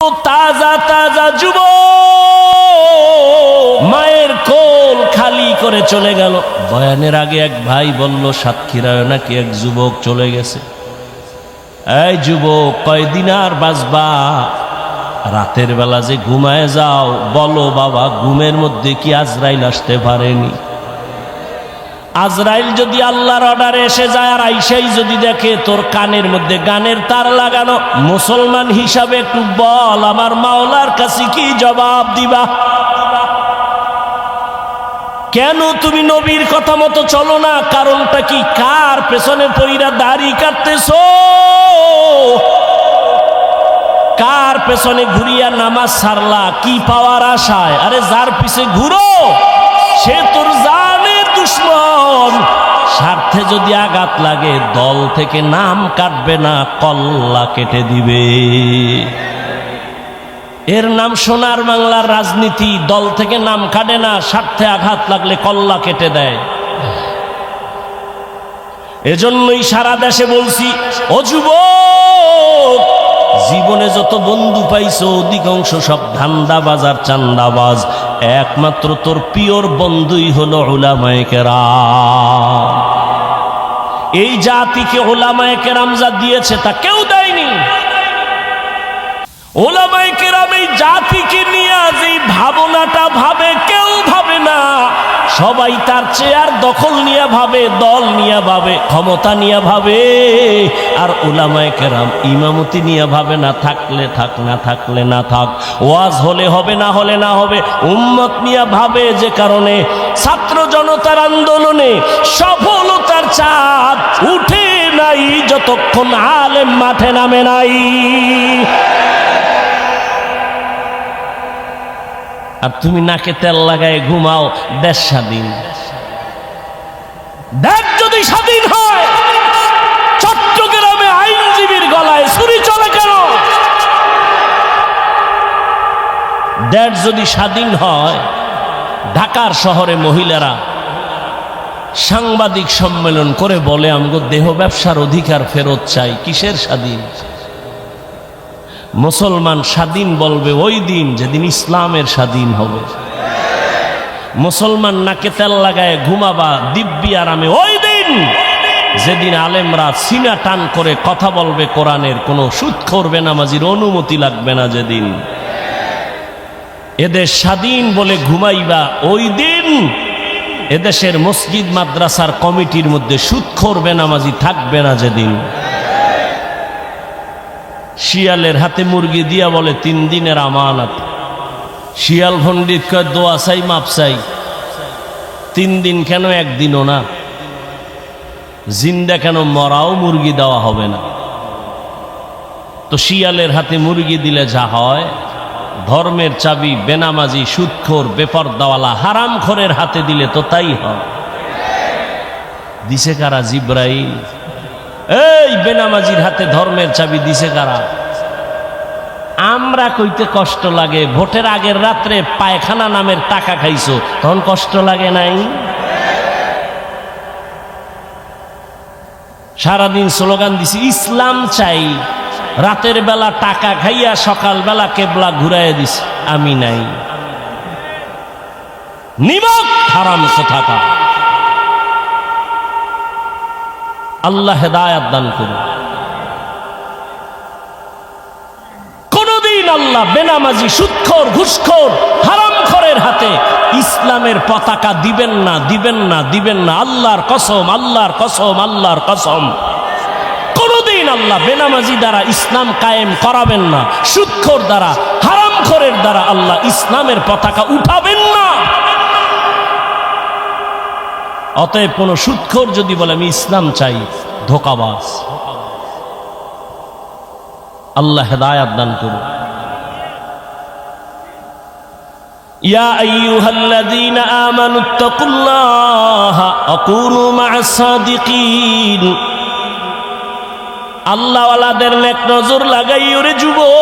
ताजा ताजा যুবক মায়ের কোল খালি করে চলে গেল। বয়ানের আগে এক ভাই বলল সাতক্ষীরায় নাকি এক যুবক চলে গেছে। এই যুবক, কয়দিন আর বাঁচবা? রাতের বেলা যে ঘুমায় যাও, বলো বাবা, ঘুমের মধ্যে কি আজরাইল আসতে পারেনি? আজরাইল যদি আল্লাহর অর্ডারে এসে যায় আর আইসাই যদি দেখে তোর কানের মধ্যে গানের তার লাগানো, মুসলমান হিসাবে একটু বল, আমার মাওলার কাছে কি জবাব দিবা? কেন তুমি নবীর কথা মতো চলো না? কারণটা কি? কার পেছনে পইরা দাড়ি কাটতেছো? কার পেছনে ঘুরিয়া নামাজ ছাড়লা? কি পাওয়ার আশায়? আরে যার পিছে ঘুরো সে তোর জানের দুশমন। স্বার্থে যদি আঘাত লাগে দল থেকে নাম কাটবে না, কল্লা কেটে দিবে। এর নাম সোনার বাংলার রাজনীতি। দল থেকে নাম কাটে না, স্বার্থে আঘাত লাগলে কল্লা কেটে দেয়। এজন্যই সারা দেশে বলছি, ও যুবক, জীবনে যত বন্ধু পাইছো অধিকাংশ সব ধান্দাবাজ আর চান্দাবাজ। একমাত্র তোর পিওর বন্ধুই হলো উলামায়ে কেরাম। এই জাতিকে উলামায়ে কেরাম যা দিয়েছে তা কেউ দেয়নি। উলামায়ে কেরাম এই জাতিকে নিয়ে যে ভাবনাটা ভাবে, কেউ ভাবে না। সবাই তার চেয়ার দখল নিয়ে ভাবে, দল নিয়ে ভাবে, ক্ষমতা নিয়ে ভাবে। আর উলামায়ে কেরাম ইমামতি নিয়ে ভাবে না, থাকলে থাক, না থাকলে না থাক, ওয়াজ হলে হবে, না হলে না হবে। উম্মত নিয়ে ভাবে, যে কারণে ছাত্র জনতার আন্দোলনে সফলতার চাঁদ উঠে নাই যতক্ষণ আলেম মাঠে নামে নাই। আর তুমি নাকে তেল লাগায় ঘুমাও, দেশ স্বাধীন। দেশ যদি স্বাধীন হয়, চট্টগ্রামে আইনজীবীর গলায় ছুরি চলে কেন? দেশ যদি স্বাধীন হয়, ঢাকার শহরে মহিলারা সাংবাদিক সম্মেলন করে বলে, আমগো দেহ ব্যবসার অধিকার ফেরত চাই। কিসের স্বাধীন? মুসলমান স্বাধীন বলবে ওই দিন যেদিন ইসলামের স্বাধীন হবে। মুসলমান নাকে তেল লাগায় ঘুমাবা দিব্যি আরামে ওই দিন যেদিন আলেমরা সিনা টান করে কথা বলবে কোরআনের, কোনো সুদখোর বেনামাজির অনুমতি লাগবে না। যেদিন এদেশ স্বাধীন বলে ঘুমাইবা, ওই দিন এদেশের মসজিদ মাদ্রাসার কমিটির মধ্যে সুদখোর বেনামাজি থাকবে না। যেদিন শিয়ালের হাতে মুরগি দিয়া বলে 3 দিনের আমানত, শিয়াল পণ্ডিত কয় দোয়া চাই, মাপ চাই। 3 দিন কেন, 1 দিনও না? জিন্দা কেন, মরাও মুরগি দেওয়া হবে না? তো শিয়ালের হাতে মুরগি দিলে যা হয়, ধর্মের চাবি বেনামাজি, সুদখোর, বেপরদাওয়ালা, হারামখোরের হাতে দিলে তো তাই হয়। দিছে কারা? জিব্রাইল। এই বেনামাজির হাতে ধর্মের চাবি দিছে কারা? আমরা কইতে কষ্ট লাগে। ভোটের আগের রাত্রে পায়খানা নামের টাকা খাইছো, তখন কষ্ট লাগে নাই? সারাদিন স্লোগান দিছি ইসলাম চাই, রাতের বেলা টাকা খাইয়া সকাল বেলা কেবলা ঘুরাইয়া দিছি, আমি নাই। নিমক হারাম কোথাকার। আল্লাহ হেদায়াত দান করুন। কোনদিন আল্লাহ বেনামাজি, সুদখোর, ঘুষখোর, হারামখোরের হাতে ইসলামের পতাকা দিবেন না, দিবেন না, দিবেন না। আল্লাহর কসম, আল্লাহর কসম, আল্লাহর কসম। কোনদিন আল্লাহ বেনামাজি দ্বারা ইসলাম কায়েম করাবেন না, সুদখোর দ্বারা, হারামখোরের দ্বারা আল্লাহ ইসলামের পতাকা উঠাবেন না। অতএব কোন সুদখোর যদি বলে আমি ইসলাম চাই, ধোঁকাবাজ। আল্লাহ হেদায়াত দান করুন। ইয়া আইয়ুহাল্লাযীনা আমানুত্তাকুল্লাহা ওয়া কুনু মা'আস সাদিকিন। আল্লাহওয়ালাদের নেক নজর লাগাইও রে যুবক।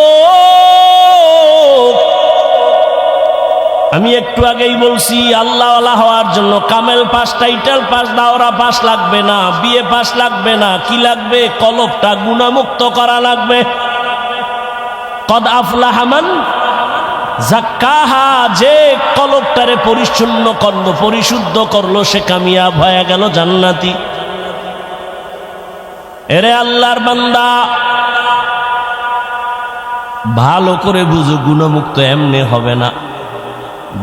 আমি একটু আগেই বলছি, আল্লাহওয়ালা হওয়ার জন্য কামেল পাস, টাইটেল পাস, দাওরা পাস লাগবে না, বিএ পাস লাগবে না। কি লাগবে? কলবটা গুনাহমুক্ত করা লাগবে। কদ আফলাহা মান যাক্কাহা, যে কলবটারে পরিচ্ছন্ন করলো, পরিশুদ্ধ করলো, সে কামিয়াব হয়ে গেল, জান্নাতি। এরে আল্লাহর বান্দা, ভালো করে বুঝো, গুনাহমুক্ত এমনি হবে না।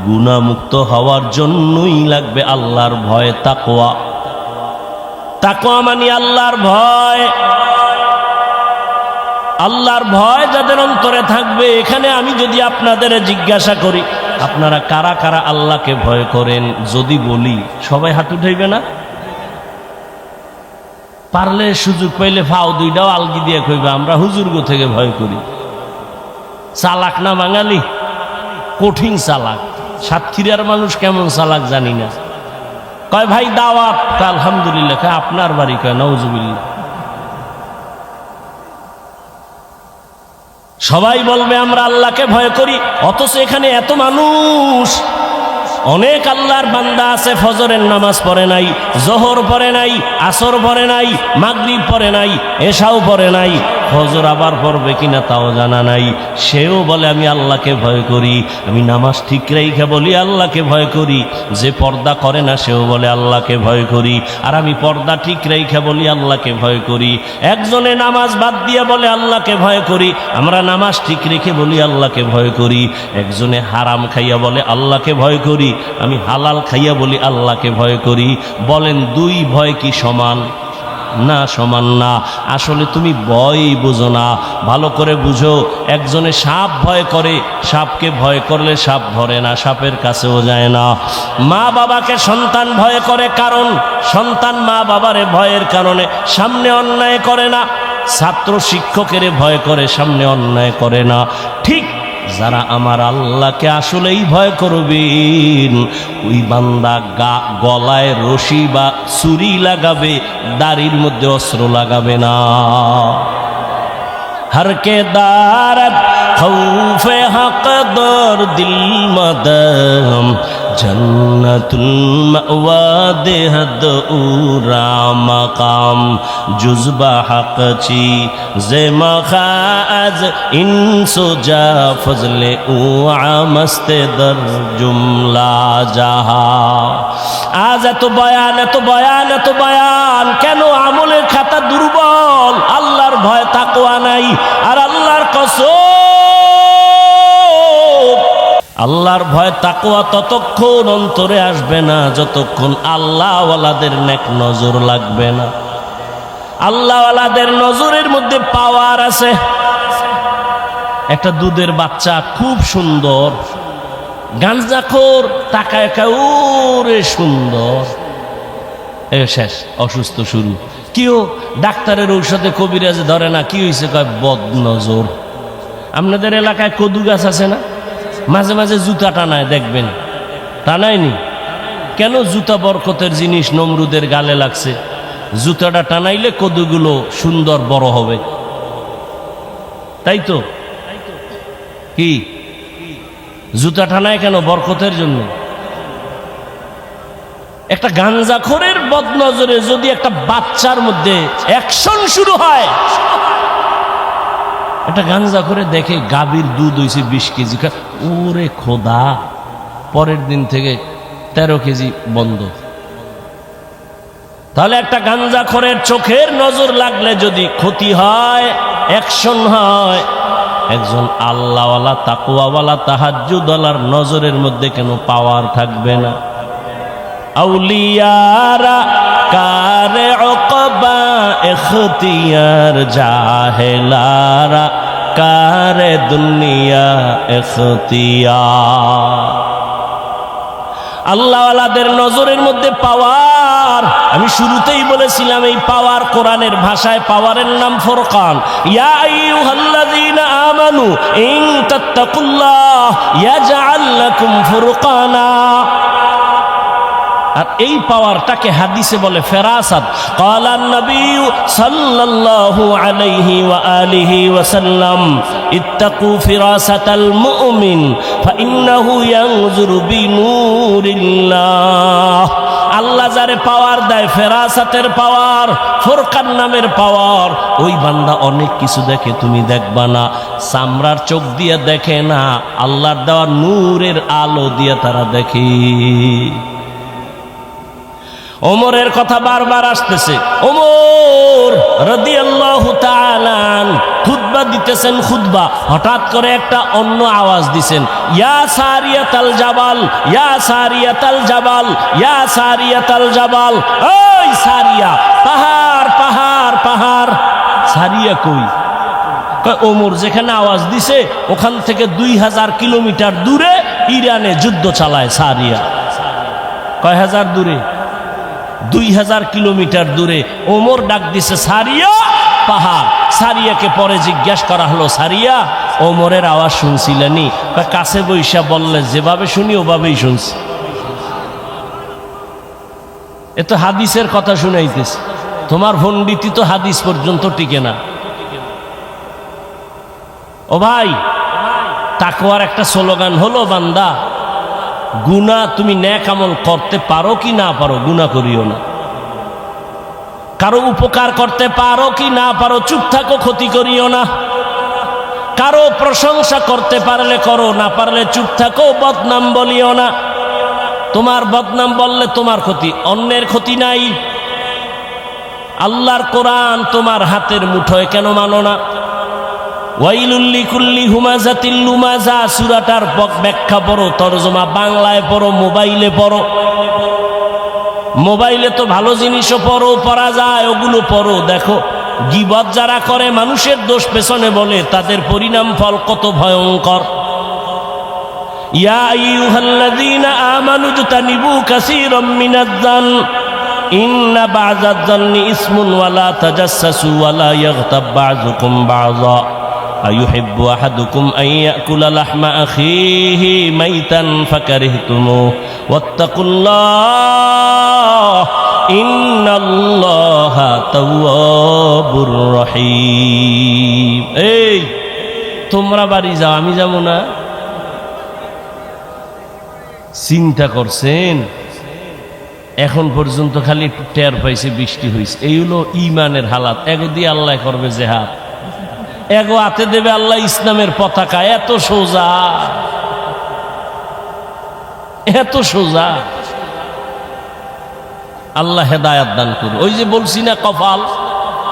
গুনাহমুক্ত হওয়ার জন্যই লাগবে আল্লাহর ভয়, তাকওয়া। তাকওয়া মানে আল্লাহর ভয়। আল্লাহর ভয় যাদের অন্তরে থাকবে, এখানে আমি যদি আপনাদের জিজ্ঞাসা করি, আপনারা কারা কারা আল্লাহকে ভয় করেন, যদি বলি, সবাই হাত উঠাইবে না? পারলে সুযোগ পাইলে ফাও দুইটাও আলগি দিয়ে কইবে আমরা হুজুরগো থেকে ভয় করি। চালাক না বাঙালি? কঠিন চালাক। সাতক্ষীরার মানুষ কেমন চালাক জানি না। কয় ভাই দাওয়াত, আলহামদুলিল্লাহ। কয় আপনার বাড়ি? কয় নাউজুবিল্লাহ। সবাই বলবে আমরা আল্লাহকে ভয় করি, অথচ এখানে এত মানুষ, অনেক আল্লাহর বান্দা আছে ফজরের নামাজ পড়ে নাই, জোহর পড়ে নাই, আসর পড়ে নাই, মাগরিব পড়ে নাই, এশাও পড়ে নাই, ফজর আবার পড়বে কিনা তাও জানা নাই। সেও বলে আমি আল্লাহকে ভয় করি। আমি নামাজ ঠিক রেখে বলি আল্লাহকে ভয় করি। যে পর্দা করে না সেও বলে আল্লাহকে ভয় করি। আর আমি পর্দা ঠিক রেখে বলি আল্লাহকে ভয় করি। একজনে নামাজ বাদ দিয়ে বলে আল্লাহকে ভয় করি। আমরা নামাজ ঠিক রেখে বলি আল্লাহকে ভয় করি। একজনে হারাম খাইয়া বলে আল্লাহকে ভয় করি। আমি হালাল খাইয়া বলি আল্লাহকে ভয় করি। বলেন দুই ভয় কি সমান? না, সমান না। আসলে তুমি ভয়ই বুঝো না। ভালো করে বুঝো, একজনে সাপ ভয় করে, সাপকে ভয় করলে সাপ ধরে না, সাপের কাছেও যায় না। মা বাবাকে সন্তান ভয় করে, কারণ সন্তান মা বাবারে ভয়ের কারণে সামনে অন্যায় করে না। ছাত্র শিক্ষকের ভয় করে, সামনে অন্যায় করে না। ঠিক যারা আমার আল্লাহকে আসলেই ভয় করবেন, ওই বান্দা গলায় রশি বা ছুরি লাগাবে, দাড়ির মধ্যে অস্ত্র লাগাবে না। हर के दारत खौफे हक दर दिल मदम जन्नतुल मअवा देहद उरा मकाम जुज़बा हक ची जे मखाज इंसो जा फजले उआ मस्ते दर जुमला जहा। आज এত বয়ান, এত বয়ান, এত বয়ান কেন? আমলের খাতা দুর্বল, আল্লাহর ভয় তাকওয়া নাই। আর আল্লাহর কসম, আল্লাহর ভয় তাকওয়া ততক্ষণ অন্তরে আসবে না যতক্ষণ আল্লাহওয়ালাদের নেক নজর লাগবে না। আল্লাহওয়ালাদের নজরের মধ্যে পাওয়ার আছে। একটা দুধের বাচ্চা খুব সুন্দর, গাঞ্জাখোর তাকায় ওরে সুন্দর, শেষ, অসুস্থ শুরু। কেউ ডাক্তারের ঔষধে কবিরাজে ধরে না, কি হয়েছে? কয় বদনজর। আপনাদের এলাকায় কদু গাছ আছে না? মাঝে মাঝে জুতা টানায়, দেখবেন। টানায়নি কেন? জুতা বরকতের জিনিস, নমরুদের গালে লাগছে। জুতাটা টানাইলে কদুগুলো সুন্দর বড় হবে, তাই তো? কি জুতা টানায় কেন? বরকতের জন্য। একটা গাঞ্জাখোরের বদনজরে যদি একটা বাচ্চার মধ্যে অ্যাকশন শুরু হয়, একটা গাঞ্জাখোরে দেখে গাভীর দুধ হয়েছে 20 কেজি, ওরে খোদা, পরের দিন থেকে 13 কেজি বন্ধ। তাহলে একটা গাঞ্জাখোরের চোখের নজর লাগলে যদি ক্ষতি হয়, অ্যাকশন হয়, একজন আল্লাহওয়ালা তাকওয়াওয়ালা তাহাজ্জুদওয়ালার নজরের মধ্যে কেন পাওয়ার থাকবে না? আউলিয়ারা কারে উকবা ইখতিয়ার, জাহেলারা কারে দুনিয়া ইখতিয়ার। আল্লাহওয়ালাদের নজরের মধ্যে পাওয়ার। আমি শুরুতেই বলেছিলাম এই পাওয়ার কোরআনের ভাষায় পাওয়ারের নাম ফুরকান। ইয়া আইয়ুহাল্লাযীনা আমানু ইন তাত্তাকুল্লাহ ইয়াজআল লাকুম ফুরকানা। আর এই পাওয়ারটাকে হাদিসে বলে ফেরাসাত। ক্বালান নবী সাল্লাল্লাহু আলাইহি ওয়া আলিহি ওয়াসাল্লাম ইত্তাকু ফিরাসাতাল মুমিন ফাইন্নাহু ইয়ানজুরু বিনূরিল্লাহ। আল্লাহ যারে পাওয়ার দেয়, ফেরাসাতের পাওয়ার, ফুরকান নামের পাওয়ার, ওই বান্দা অনেক কিছু দেখে, তুমি দেখবা না। চামড়ার চোখ দিয়ে দেখে না, আল্লাহর দেওয়া নূরের আলো দিয়ে তারা দেখে। ওমরের কথা বারবার আসতেছে। ওমর রাদিয়াল্লাহু তাআলা খুতবা দিতেছেন, খুতবা, হঠাৎ করে একটা অন্য আওয়াজ দিছেন, ইয়া সারিয়াতাল জাবাল, ইয়া সারিয়াতাল জাবাল, ইয়া সারিয়াতাল জাবাল। ওই সারিয়া, পাহাড় পাহাড় পাহাড়। সারিয়া কই? ওমর যেখানে আওয়াজ দিছে ওখান থেকে 2000 কিলোমিটার দূরে ইরানে যুদ্ধ চালায় সারিয়া। কয় হাজার দূরে? 2000 কিলোমিটার দূরে। ওমর ডাক দিছে, সারিয়া, পাহাড়। সারিয়াকে পরে জিজ্ঞাসা করা হলো, সারিয়া, ওমরের আওয়াজ শুনছিলেনি? কাছে বৈশা বললে, যেভাবে শুনি ওভাবেই শুনছি। এ তো হাদিসের কথা শুনাইতেছে, তোমার পণ্ডিতি তো হাদিস পর্যন্ত টিকে না। ও ভাই, তাকওয়ার একটা স্লোগান হলো, বান্দা গুনাহ তুমি নেক আমল করতে পারো কি না পারো, গুনাহ করিও না। কারো উপকার করতে পারো কি না পারো, চুপ থাকো, ক্ষতি করিও না। কারো প্রশংসা করতে পারলে করো, না পারলে চুপ থাকো, বদনাম বলিও না। তোমার বদনাম বললে তোমার ক্ষতি, অন্যের ক্ষতি নাই। আল্লাহর কোরআন তোমার হাতের মুঠোয় কেন মানো না? ওয়াইলুল লিকুল্লি হুমাযাতিল লুমাযা, সূরাটার ব্যাখ্যা পড়ো, তরজমা বাংলায় পড়ো, মোবাইলে পড়ো। মোবাইলে তো ভালো জিনিসও পড়া যায়, ওগুলো পড়ো, দেখো গীবত যারা করে, মানুষের দোষ পেছনে বলে, তাদের পরিণাম ফল কত ভয়ঙ্কর। ইয়া আইয়ুহাল্লাযীনা আমানু জতানিবু কাসীরাম মিনাজ-যান ইন্না বা'যাজ-যান্নি ইসমুন ওয়া লা তাজাসসাসু ওয়া লা ইয়াগতাব বা'যুকুম বা'যা আইয়ুহিব্বু আহাদুকুম আন ইয়াকুলা লাহমা আখিহি মাইতান ফাকারিহতুমুহু ওয়াত্তাকুল্লাহ ইন্নাল্লাহা তাওয়াবুর রহিম। এই তোমরা বাড়ি যাও, আমি যাবো না? চিন্তা করছেন? এখন পর্যন্ত খালি একটু টের পাইছে, বৃষ্টি হয়েছে। এই হলো ইমানের হালাত। এগো দিয়ে আল্লাহ করবে জেহাদ, এগো হাতে দেবে আল্লাহ ইসলামের পতাকা। এত সোজা, এত সোজা। আল্লাহ হেদায়াত দান করুন। ওই যে বলছি না, কপাল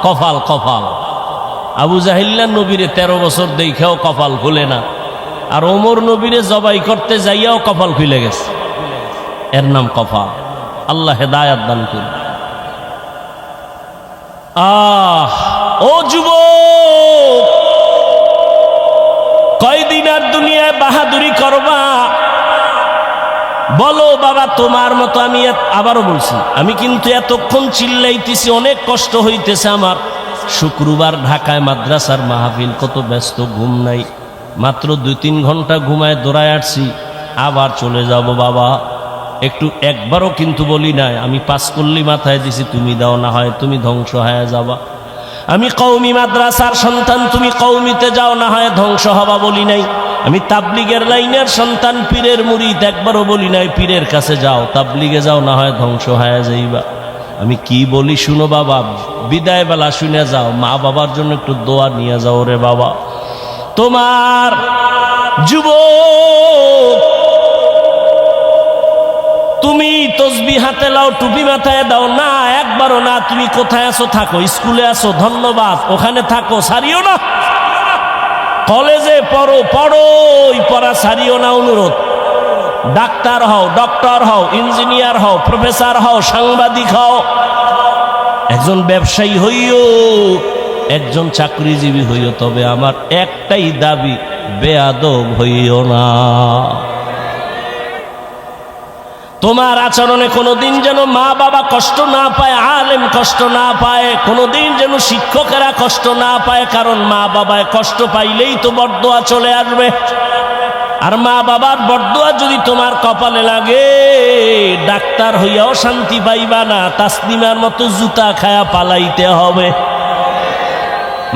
কপাল কপাল। আবু জাহিল্লা নবীরে 13 বছর দেখাও কপাল খুলে না, আর ওমর নবীরে জবাই করতে যাইয়াও কপাল খুলে গেছে। এর নাম কপাল। আল্লাহ হেদায়াত দান করুন। ও যুবক, কয়দিন আর দুনিয়ায় বাহাদুরি করবা? বলো বাবা, তোমার মতো আমি আবারও বলছি, আমি কিন্তু এতক্ষণ চিল্লাইতেছি, অনেক কষ্ট হইতেছে আমার। শুক্রবার ঢাকায় মাদ্রাসার মাহফিল, কত ব্যস্ত, ঘুম নাই। মাত্র 2-3 ঘন্টা ঘুমায় দৌড়ায় আসছি, আবার চলে যাব বাবা। একটু একবারও কিন্তু বলি নাই, আমি 5 কল্লি মাথায় দিছি, তুমি দাও, না হয় তুমি ধ্বংস হয়ে যাবা। আমি কওমি মাদ্রাসার সন্তান, তুমি কওমিতে যাও, না হয় ধ্বংস হবা বলি নাই। আমি তাবলিগের লাইনের সন্তান, পীরের মুরিদ, একবারও বলি নাই পীরের কাছে যাও, তাবলিগে যাও, না হয় ধ্বংস হয়ে যাইবা। আমি কি বলি শুনো বাবা, বিদায় বেলা শুনে যাও, মা বাবার জন্য একটু দোয়া নিয়ে যাও রে বাবা। তোমার যুবক, তুমি তসবিহ হাতে লাও, টুপি মাথায় দাও না, একবারও না। তুমি কোথায় আছো থাকো, স্কুলে আছো ধন্যবাদ, ওখানে থাকো, সারিও না। কলেজে পড়ো, পড়োই, পড়া সারিও না, অনুরোধ। ডাক্তার হও, ডক্টর হও, ইঞ্জিনিয়ার হও, প্রফেসর হও, সাংবাদিক হও, একজন ব্যবসায়ী হইও, একজন চাকরিজীবী হইও, তবে আমার একটাই দাবি, বেয়াদব হইও না। তোমার আচরণে কোনোদিন যেন মা বাবা কষ্ট না পায়, আলেম কষ্ট না পায়, কোনোদিন যেন শিক্ষকেরা কষ্ট না পায়। কারণ মা বাবায় কষ্ট পাইলেই তো বরদোয়া চলে আসবে, আর মা বাবার বরদোয়া যদি তোমার কপালে লাগে, ডাক্তার হইয়াও শান্তি পাইবা না, তাসলিমার মতো জুতা খায়া পালাইতে হবে।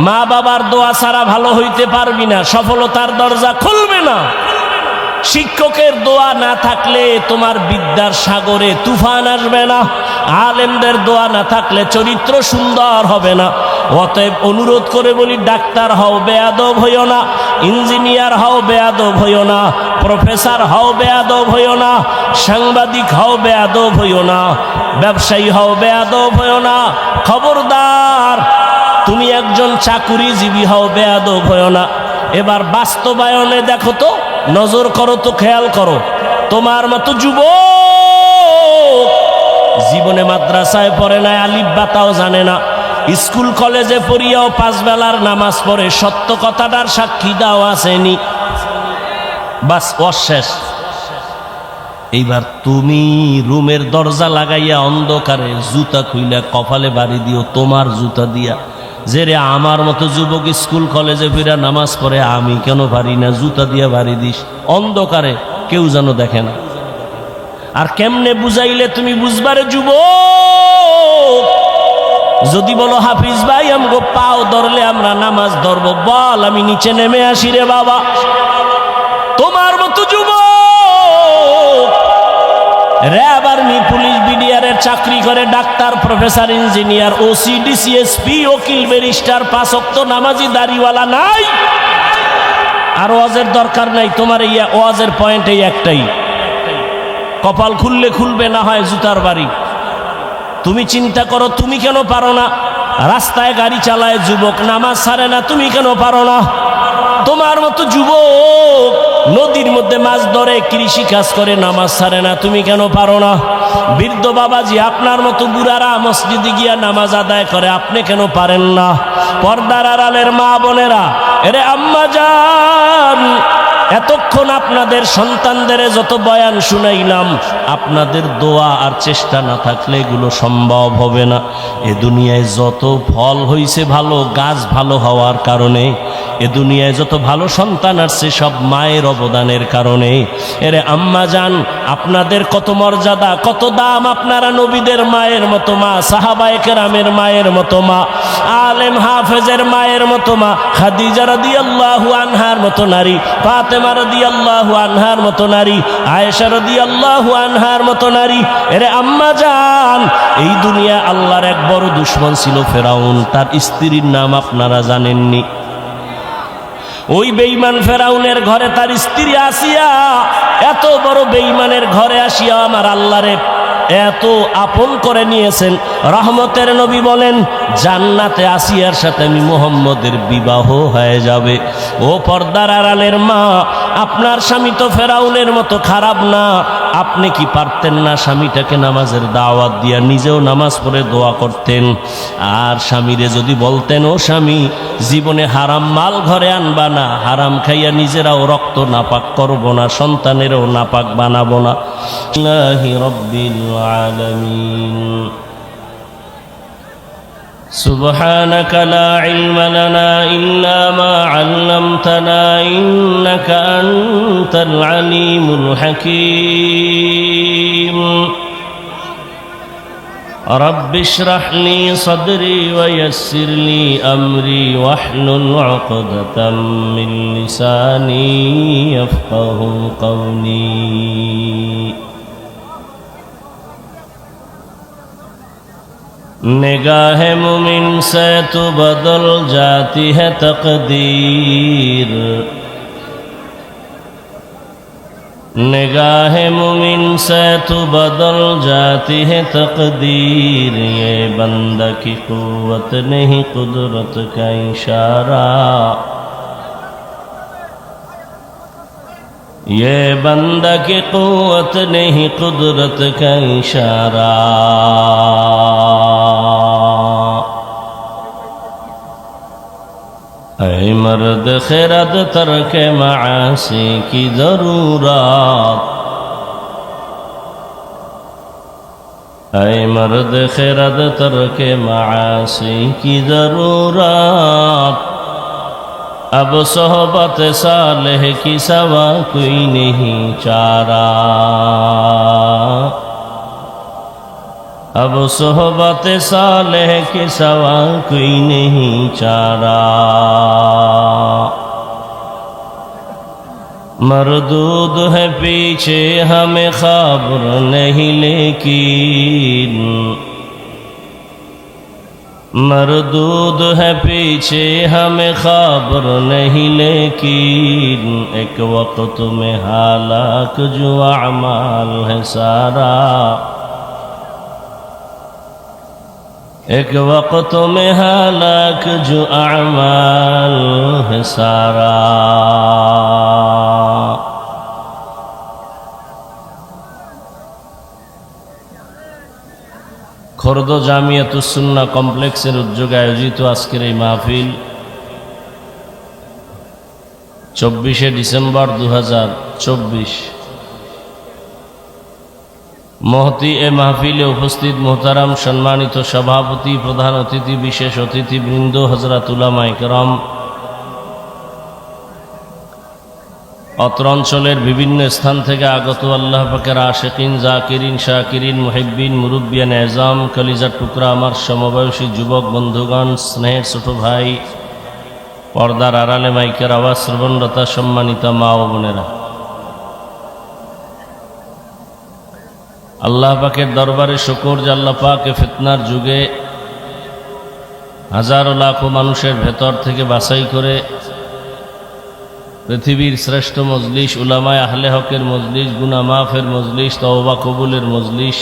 মা বাবার দোয়া ছাড়া ভালো হইতে পারবি না, সফলতার দরজা খুলবে না। শিক্ষকের দোয়া না থাকলে তোমার বিদ্যার সাগরে তুফান আসবে না, আলেমদের দোয়া না থাকলে চরিত্র সুন্দর হবে না। অতএব অনুরোধ করে বলি, ডাক্তার হও বেয়াদব হইও না, ইঞ্জিনিয়ার হও বেয়াদব হইও না, প্রফেসর হও বেয়াদব হইও না, সাংবাদিক হও বেয়াদব হইও না, ব্যবসায়ী হও বেয়াদব হইও না। খবরদার, তুমি একজন চাকুরিজীবী হও বেয়াদব হইও না। এবার বাস্তবায়নে দেখো তো, নজর করো তো, খেয়াল করো। তোমার মতো যুবক জীবনে মাদ্রাসায় পড়ে না, আলিফ বাতাও জানে না, স্কুল কলেজে পড়িয়াও 5 বেলার নামাজ পড়ে, সত্য কথাটার সাক্ষী দাও আসেনি, বাস অশেষ। এইবার তুমি রুমের দরজা লাগাইয়া অন্ধকারে জুতা খুইলা কপালে বাড়ি দিও তোমার জুতা দিয়া, যে রে আমার মতো যুবক স্কুল কলেজে ফিরা নামাজ পড়ে, আমি কেন পারি না, জুতা দিয়া বাড়ি দিস অন্ধকারে, কেউ যেন দেখে না। আর কেমনে বুঝাইলে তুমি বুঝবারে যুবক? যদি বলো হাফিজ ভাই আমগো পাও ধরলে আমরা নামাজ ধরবো, বল আমি নিচে নেমে আসি রে বাবা। তোমার মতো যুবক র্যাব, আর্মি, পুলিশ, বিডিআরের চাকরি করে, doctor, professor, engineer, OC, DC, SP, ওকিল, ব্যারিস্টার, 5 ওয়াক্ত নামাজি, দাড়িওয়ালা নাই। আর ওয়াজের দরকার নাই, তোমার এই ওয়াজের পয়েন্ট এই একটাই, কপাল খুললে খুলবে, না হয় জুতার বাড়ি। তুমি চিন্তা করো, তুমি কেন পারো না? রাস্তায় গাড়ি চালায় যুবক, নামাজ ছাড়ে না, তুমি কেন পারো না? তোমার মতো যুবক নদীর মধ্যে মাছ ধরে, কৃষি কাজ করে, নামাজ ছাড়ে না, তুমি কেন পারো না? বৃদ্ধ বাবাজি আপনার মতো বুড়ারা মসজিদে গিয়া নামাজ আদায় করে, আপনি কেন পারেন না? পর্দার আড়ালের মা বোনেরা, এরে আম্মা জান, এতক্ষণ আপনাদের সন্তানদের যত বয়ান শুনাইলাম, আপনাদের দোয়া আর চেষ্টা না থাকলে এগুলো সম্ভব হবে না। এ দুনিয়ায় যত ফল হইছে ভালো, গাছ ভালো হওয়ার কারণে, এ দুনিয়ায় যত ভালো সন্তান আসছে সব মায়ের অবদানের কারণে। এরে আম্মা জান, আপনাদের কত মর্যাদা, কত দাম, আপনারা নবীদের মায়ের মতো মা, সাহাবায়ে কেরামের মায়ের মতো মা, আলেম হাফেজের মায়ের মতো মা, খাদিজা রাদিয়াল্লাহু আনহার মতো নারী, ফাতেমা রাদিয়াল্লাহু আনহার মতো নারী, আয়েশা রাদিয়াল্লাহু আনহার মতো নারী। এরে আম্মা জান, এই দুনিয়া আল্লাহর এক বড় দুশমন ছিল ফেরাউন, তার স্ত্রীর নাম আপনারা জানেননি? ওই বেঈমান ফেরাউনের ঘরে তার স্ত্রী আসিয়া, এত বড় বেঈমানের ঘরে আসিয়া আমার আল্লাহরে এত আপন করে নিয়েছেন। রহমতের নবী বলেন, জান্নাতে আসিয়ার সাথে আমি মুহাম্মদের বিবাহ হয়ে যাবে। ও পর্দার আড়ালের মা, আপনার স্বামী তো ফেরাউনের মতো খারাপ না, আপনি কি পারতেন না স্বামীটাকে নামাজের দাওয়াত দিয়া নিজেও নামাজ পড়ে দোয়া করতেন? আর স্বামীরে যদি বলতেন, ও স্বামী, জীবনে হারাম মাল ঘরে আনবা না, হারাম খাইয়া নিজেরাও রক্ত নাপাক করব না, সন্তানেরও নাপাক বানাবো না। আল্লাহি রাব্বিল আলামিন। سبحانك لا علم لنا إلا ما علمتنا إنك أنت العليم الحكيم رب اشرح لي صدري ويسر لي أمري واحلل عقدة من لساني يفقه قولي निगाह मुमिन से तो बदल जाती है तकदीर, निगाह मुमिन से तो बदल जाती है तकदीर। ये बंदा की कुव्वत नहीं कुदरत का इशारा, ये बंदा की कुव्वत नहीं कुदरत का इशारा। ऐ मर्द खिरद तर्क मासी की जरूरत, ऐ मर्द खिरद तर्क मासी की जरूरत। अब सोहबत सालेह की सवा कोई नहीं चारा, अब सोहबत सालेह की सवा कोई नहीं चारा। मरदूद है पीछे हमें खबर नहीं लेकिन मरदूद है पीछे हमें खबर नहीं लेकिन एक वक्त में हालाक जो अमाल है सारा एक वक्त में हालाक जो अमाल है सारा। খোর্দ জামিয়াতুস সুন্নাহ কমপ্লেক্সের উদ্যোগে আয়োজিত আজকের এই মাহফিল 24শে ডিসেম্বর 2024। মহতি এ মাহফিলে উপস্থিত মোহতারাম সম্মানিত সভাপতি, প্রধান অতিথি, বিশেষ অতিথিবৃন্দ, হযরত উলামায়ে কেরাম, অত্র অঞ্চলের বিভিন্ন স্থান থেকে আগত আল্লাহ পাকের আশিকিন, জাকিরিন, শাকিরিন, মুহিব্বিন, মুরব্বিয়ান এজাম, কলিজার টুকরা আমার সমবয়সী যুবক বন্ধুগণ, স্নেহের ছোট ভাই, পর্দার আড়ালে মাইকের আওয়াজ শ্রবণরতা সম্মানিত মা ও বোনেরা, আল্লাহ পাকের দরবারে শুকর যে আল্লাহ পাক ফিতনার যুগে হাজারো লাখো মানুষের ভেতর থেকে বাছাই করে পৃথিবীর শ্রেষ্ঠ মজলিস, উলামায়ে আহলে হকের মজলিস, গুনাহ মাফের মজলিস, তওবা কবুলের মজলিস,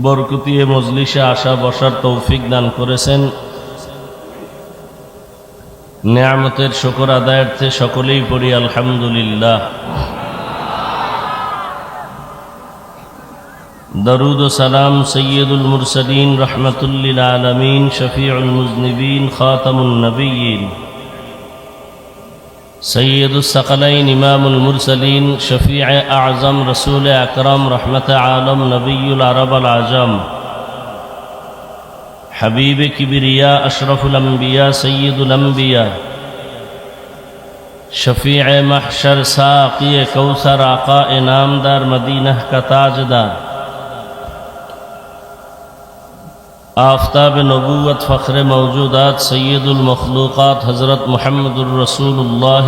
বরকতি এ মজলিসে আসা বসার তৌফিক দান করেছেন। নেয়ামতের শুকর আদায়ার্থে সকলেই পড়ি আলহামদুলিল্লাহ। দরুদ ও সালাম সৈয়দুল মুরসালিন, রহমাতুল লিল আলামিন, শফিউল মুজনিবিন, খাতামুন নবিয়্যিন, সৈয়দুস সাকালাইন, ইমামুল মুরসালিন, শফিয়ে আযম, রসুল আকরাম, রহমতে আলম, নবিয়ুল আরব আল আজম, হাবিবে কিবরিয়া, আশরফুল আম্বিয়া, সৈয়দুল আম্বিয়া, শফিয়ে মাহশর, সাকিয়ে কৌসর, আকা এ নামদার, মদিনাহ কা তাজদার, आफताब नबूवत, फ़ख्र मौजूदात, सैयदुल मखलूक़ात, हज़रत मुहम्मदुर रसूलुल्लाह।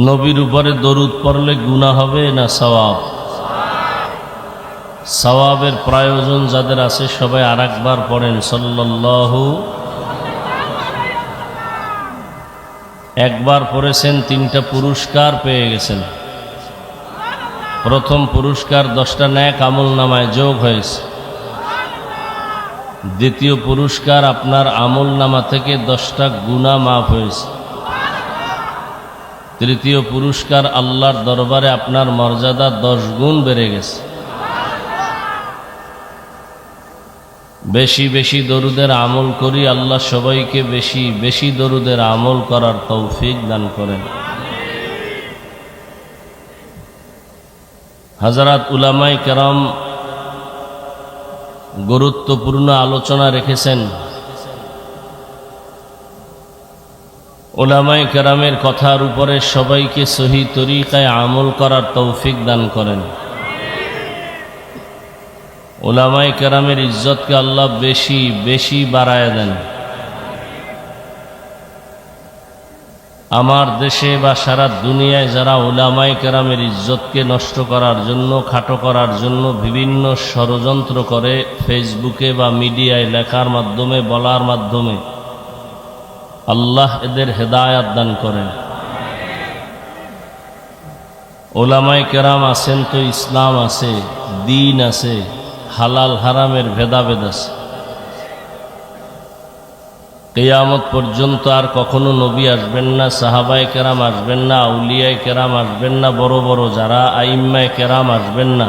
नबीर उपरे दरूद पढ़ले गुनाह হবে না সওয়াব? সওয়াবের প্রয়োজন যাদের আছে সবাই আরেকবার পড়েন সাল্লাল্লাহু। একবার পড়েছেন, 3টা পুরস্কার পেয়ে গেছেন। প্রথম পুরস্কার 10টা নেক আমল নামায় যোগ হয়েছে। দ্বিতীয় পুরস্কার আপনার আমল নামা থেকে 10টা গুনাহ মাফ হয়েছে। তৃতীয় পুরস্কার আল্লাহর দরবারে আপনার মর্যাদা 10 গুণ বেড়ে গেছে। বেশি বেশি দরুদের আমল করি, আল্লাহ সবাইকে বেশি বেশি দরুদের আমল করার তৌফিক দান করেন। হযরত উলামায়ে কেরাম গুরুত্বপূর্ণ আলোচনা রেখেছেন। উলামায়ে কেরামের কথার উপরে সবাইকে সহি তরিকায় আমল করার তৌফিক দান করেন। উলামায়ে কেরামের ইজ্জতকে আল্লাহ বেশি বেশি বাড়ায় দেন। আমার দেশে বা সারা দুনিয়ায় যারা উলামায়ে কেরামের ইজ্জতকে নষ্ট করার জন্য, খাটো করার জন্য বিভিন্ন ষড়যন্ত্র করে, ফেসবুকে বা মিডিয়ায় লেখার মাধ্যমে, বলার মাধ্যমে, আল্লাহ এদের হেদায়াত দান করেন। উলামায়ে কেরাম আছেন তো ইসলাম আছে, দিন আছে, হালাল হারামের ভেদাভেদ আছে। কিয়ামত পর্যন্ত আর কখনো নবী আসবেন না, সাহাবায়ে কেরাম আসবেন না, আউলিয়ায়ে কেরাম আসবেন না, বড় বড় যারা আইম্মায়ে কেরাম আসবেন না।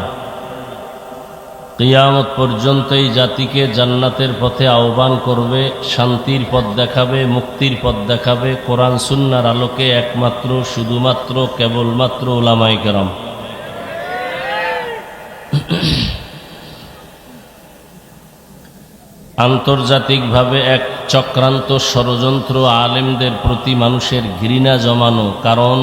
কিয়ামত পর্যন্ত এই জাতিকে জান্নাতের পথে আহ্বান করবে, শান্তির পথ দেখাবে, মুক্তির পথ দেখাবে কোরআন সুন্নাহর আলোকে একমাত্র, শুধুমাত্র, কেবলমাত্র উলামায়ে কেরাম। আন্তর্জাতিকভাবে এক চক্রান্ত ষড়যন্ত্র আলেমদের প্রতি মানুষের ঘৃণা জমানো, কারণ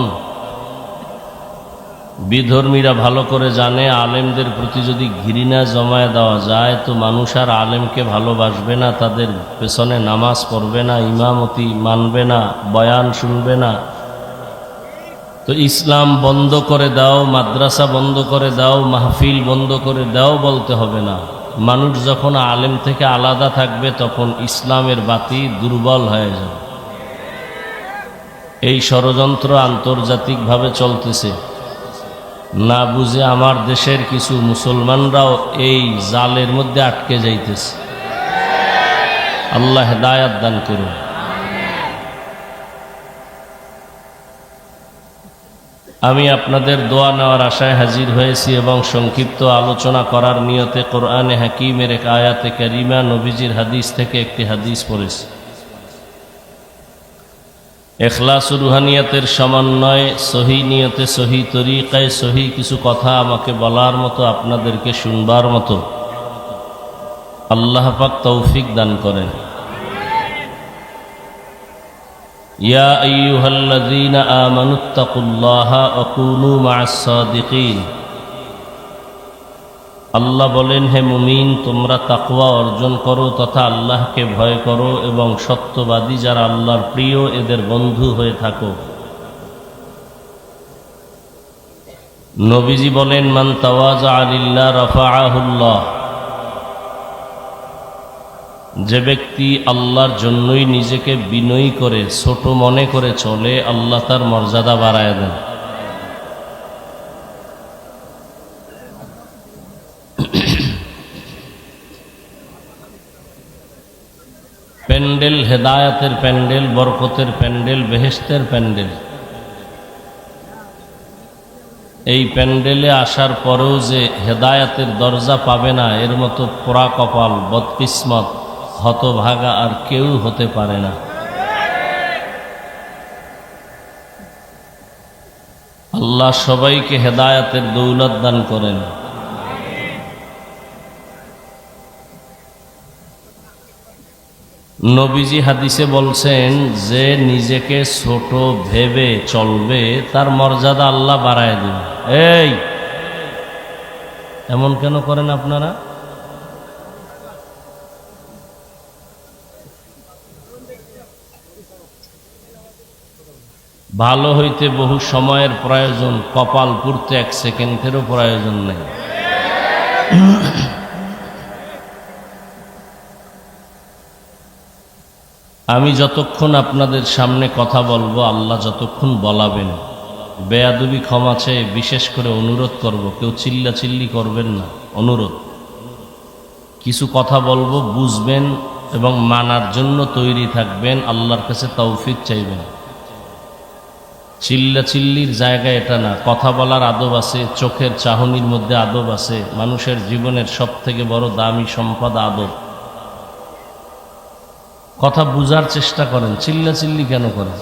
বিধর্মীরা ভালো করে জানে আলেমদের প্রতি যদি ঘৃণা জমায়ে দেওয়া যায় তো মানুষ আর আলেমকে ভালোবাসবে না, তাদের পেছনে নামাজ পড়বে না, ইমামতি মানবে না, বয়ান শুনবে না। তো ইসলাম বন্ধ করে দাও, মাদ্রাসা বন্ধ করে দাও, মাহফিল বন্ধ করে দাও বলতে হবে না। মানুষ যখন আলেম থেকে আলাদা থাকবে তখন ইসলামের বাতি দুর্বল হয়ে যাবে। এই ষড়যন্ত্র আন্তর্জাতিকভাবে চলতেছে, না বুঝে আমার দেশের কিছু মুসলমানরাও এই জালের মধ্যে আটকে যাইতেছে। আল্লাহ হেদায়াত দান করুন। আমি আপনাদের দোয়া নেওয়ার আশায় হাজির হয়েছি এবং সংক্ষিপ্ত আলোচনা করার নিয়তে কোরআনে হাকিমের এক আয়াতে কারিমা, নবীজির হাদিস থেকে একটি হাদিস পড়েছি। এখলাস ও রুহানিয়াতের সমন্বয়ে সহি নিয়তে, সহি তরিকায়, সহি কিছু কথা আমাকে বলার মতো, আপনাদেরকে শুনবার মতো আল্লাহ পাক তৌফিক দান করেন। ইয়া আইয়ুহাল্লাযীনা আমানুত্তাকুল্লাহা ওয়া কুনু মা'আস সাদিকিন। আল্লাহ বলেন, হে মুমিন, তোমরা তাকওয়া অর্জন করো তথা আল্লাহকে ভয় করো এবং সত্যবাদী যারা আল্লাহর প্রিয় এদের বন্ধু হয়ে থাকো। নবীজি বলেন, মান তাওয়াজা লিল্লাহ রাফাআহুল্লাহ। যে ব্যক্তি আল্লাহর জন্যই নিজেকে বিনয়ী করে, ছোট মনে করে চলে, আল্লাহ তার মর্যাদা বাড়ায় দেন। প্যান্ডেল, হেদায়াতের প্যান্ডেল, বরকতের প্যান্ডেল, বেহেশতের প্যান্ডেল। এই প্যান্ডেলে আসার পরেও যে হেদায়াতের দরজা পাবে না, এর মতো পোড়া কপাল, বদকিসমত, হতভাগা আর কেউ হতে পারে না। আল্লাহ সবাইকে হেদায়াতের দৌলত দান করেন। নবীজি হাদিসে বলছেন, যে নিজেকে ছোট ভেবে চলবে তার মর্যাদা আল্লাহ বাড়ায় দেবে। এই এমন কেন করেন আপনারা? ভালো হইতে বহু সময়ের প্রয়োজন, কপাল পুড়তে 1 সেকেন্ডেরও প্রয়োজন নেই। আমি যতক্ষণ আপনাদের সামনে কথা বলবো, আল্লাহ যতক্ষণ বলাবেন, বেয়াদবি ক্ষমা চেয়ে বিশেষ করে অনুরোধ করব, কেউ চিল্লাচিল্লি করবেন না। অনুরোধ, কিছু কথা বলবো, বুঝবেন এবং মানার জন্য তৈরি থাকবেন, আল্লাহর কাছে তৌফিক চাইবেন। চিল্লাচিল্লির জায়গা এটা না। কথা বলার আদব আছে, চোখের চাহনির মধ্যে আদব আছে। মানুষের জীবনের সবথেকে বড় দামি সম্পদ আদব। কথা বুঝার চেষ্টা করেন, চিল্লাচিল্লি কেন করেন?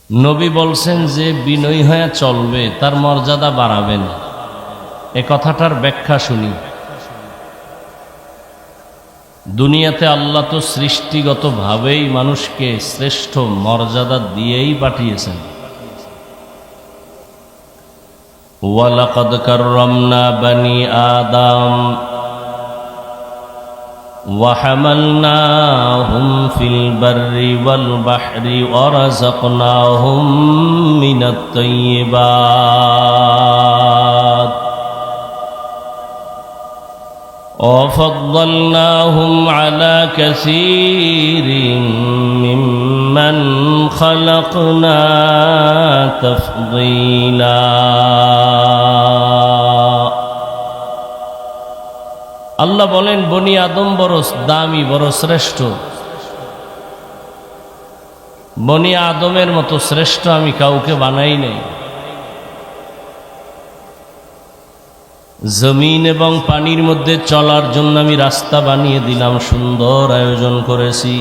নবী বলছেন, যে বিনয়ী হয়ে চলবে তার মর্যাদা বাড়াবেন। এ কথাটার ব্যাখ্যা শুনি। দুনিয়াতে আল্লাহ তো সৃষ্টিগতভাবেই মানুষকে শ্রেষ্ঠ মর্যাদা দিয়েই পাঠিয়েছেন। ওয়ালাকাদ কাররামনা বানি আদম ওয়া হামালনাহুম ফিল বাররি ওয়াল বাহরি ওয়া রাযাকনাহুম মিনাত তাইয়্যিবাত وفضلناهم على كثير ممن خلقنا تفضيلا। আল্লাহ বলেন, বনি আদম বড় দামি, বড় শ্রেষ্ঠ। বনি আদমের মতো শ্রেষ্ঠ আমি কাউকে বানাই নাই। জমিন এবং পানির মধ্যে চলার জন্য আমি রাস্তা বানিয়ে দিলাম, সুন্দর আয়োজন করেছি।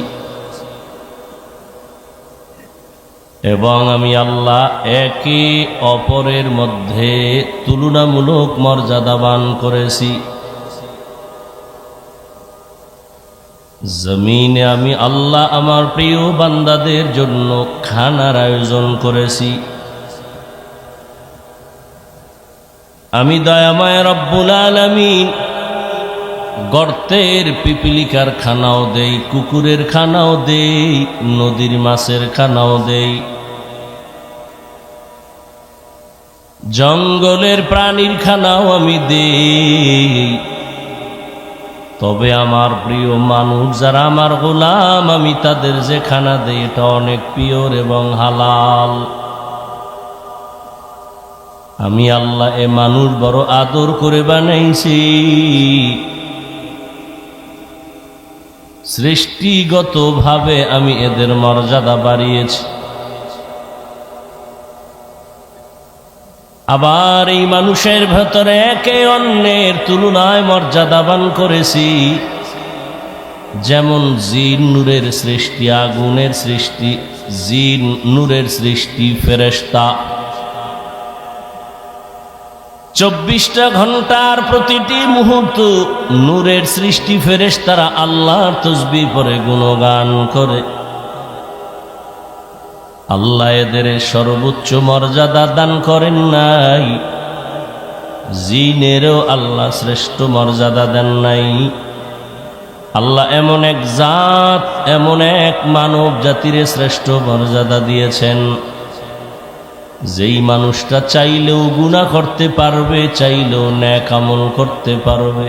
এবং আমি আল্লাহ একে অপরের মধ্যে তুলনামূলক মর্যাদাবান করেছি। জমিনে আমি আল্লাহ আমার প্রিয় বান্দাদের জন্য খানার আয়োজন করেছি। আমি দয়াময় রব্বুল আলামিন গর্তের পিপিলিকার খানাও দেই, কুকুরের খানাও দেই, নদীর মাছের খানাও দেই, জঙ্গলের প্রাণীর খানাও আমি দেই। তবে আমার প্রিয় মানুষ যারা আমার গোলাম, আমি তাদের যে খানা দেই এটা অনেক পিওর এবং হালাল। আমি আল্লাহ এ মানুষ বড় আদর করে বানাইছি। সৃষ্টিগতভাবে আমি এদের মর্যাদা বাড়িয়েছি। আবার এই মানুষের ভেতরে একে অন্যের তুলনায় মর্যাদাবান করেছি। যেমন জিন নূরের সৃষ্টি, আগুনের সৃষ্টি, জিন নূরের সৃষ্টি, ফেরেশতা 24টা ঘন্টার প্রতিটি মুহূর্ত নূরের সৃষ্টি। ফেরেশতারা আল্লাহর তাসবিহ পড়ে গুণগান করে। আল্লাহ এদের সর্বোচ্চ মর্যাদা দান করেন নাই, জিনেরও আল্লাহ শ্রেষ্ঠ মর্যাদা দেন নাই। আল্লাহ এমন এক জাত, এমন এক মানব জাতির শ্রেষ্ঠ মর্যাদা দিয়েছেন, যেই মানুষটা চাইলেও গুনাহ করতে পারবে, চাইলেও নেক আমল করতে পারবে।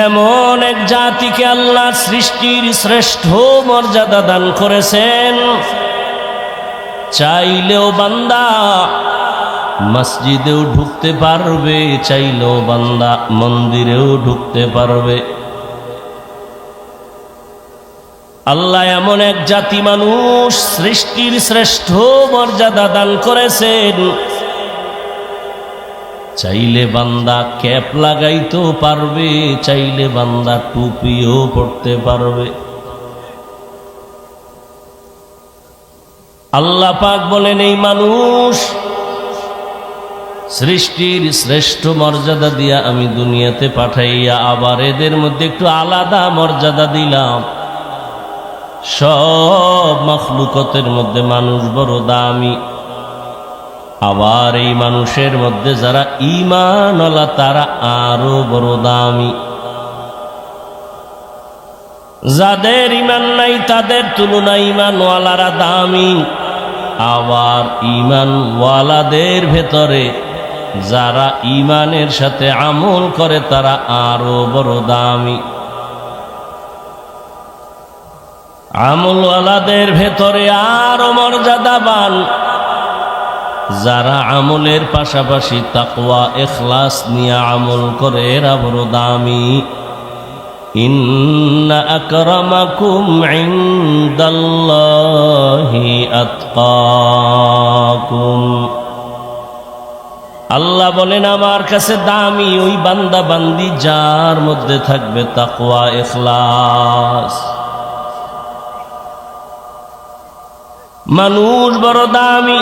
এমন এক জাতিকে আল্লাহ সৃষ্টির শ্রেষ্ঠ মর্যাদা দান করেছেন। চাইলেও বান্দা মসজিদেও ঢুকতে পারবে, চাইলেও বান্দা মন্দিরেও ঢুকতে পারবে। আল্লাহ এমন এক জাতি মানুষ সৃষ্টির শ্রেষ্ঠ মর্যাদা দান করেছেন। চাইলে বান্দা ক্যাপ লাগাইতেও পারবে, চাইলে বান্দা টুপিও পড়তে পারবে। আল্লাহ পাক বলেন এই মানুষ সৃষ্টির শ্রেষ্ঠ মর্যাদা দিয়া আমি দুনিয়াতে পাঠাইয়া আবার এদের মধ্যে একটু আলাদা মর্যাদা দিলাম। সব মাখলুকতের মধ্যে মানুষ বড় দামি। আবার এই মানুষের মধ্যে যারা ঈমানওয়ালা তারা আরো বড় দামি। যাদের ঈমান নাই তাদের তুলনায় ঈমানওয়ালারা দামি। আবার ঈমানওয়ালাদের ভেতরে যারা ঈমানের সাথে আমল করে তারা আরো বড় দামি। আমলওয়ালাদের ভেতরে আরো মর্যাদাবান যারা আমলের পাশাপাশি তাকওয়া ইখলাস নিয়ে আমল করে এরা বড় দামি। ইন্না আকরামাকুম ইনদাল্লাহি আতকাকুম। আল্লাহ বলেন আমার কাছে দামি ওই বান্দা বান্দি যার মধ্যে থাকবে তাকওয়া ইখলাস। মানুষ বড় দামি।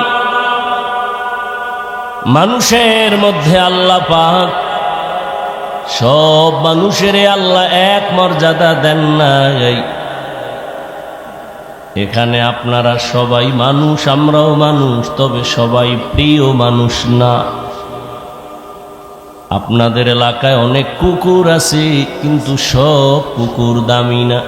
মানুষের মধ্যে আল্লাহ পাক সব মানুষের আল্লাহ এক মর্যাদা দেন নাই। এখানে আপনারা সবাই মানুষ, আমরাও মানুষ, তবে সবাই প্রিয় মানুষ না। আপনাদের এলাকায় অনেক কুকুর আছে, কিন্তু সব কুকুর দামি না।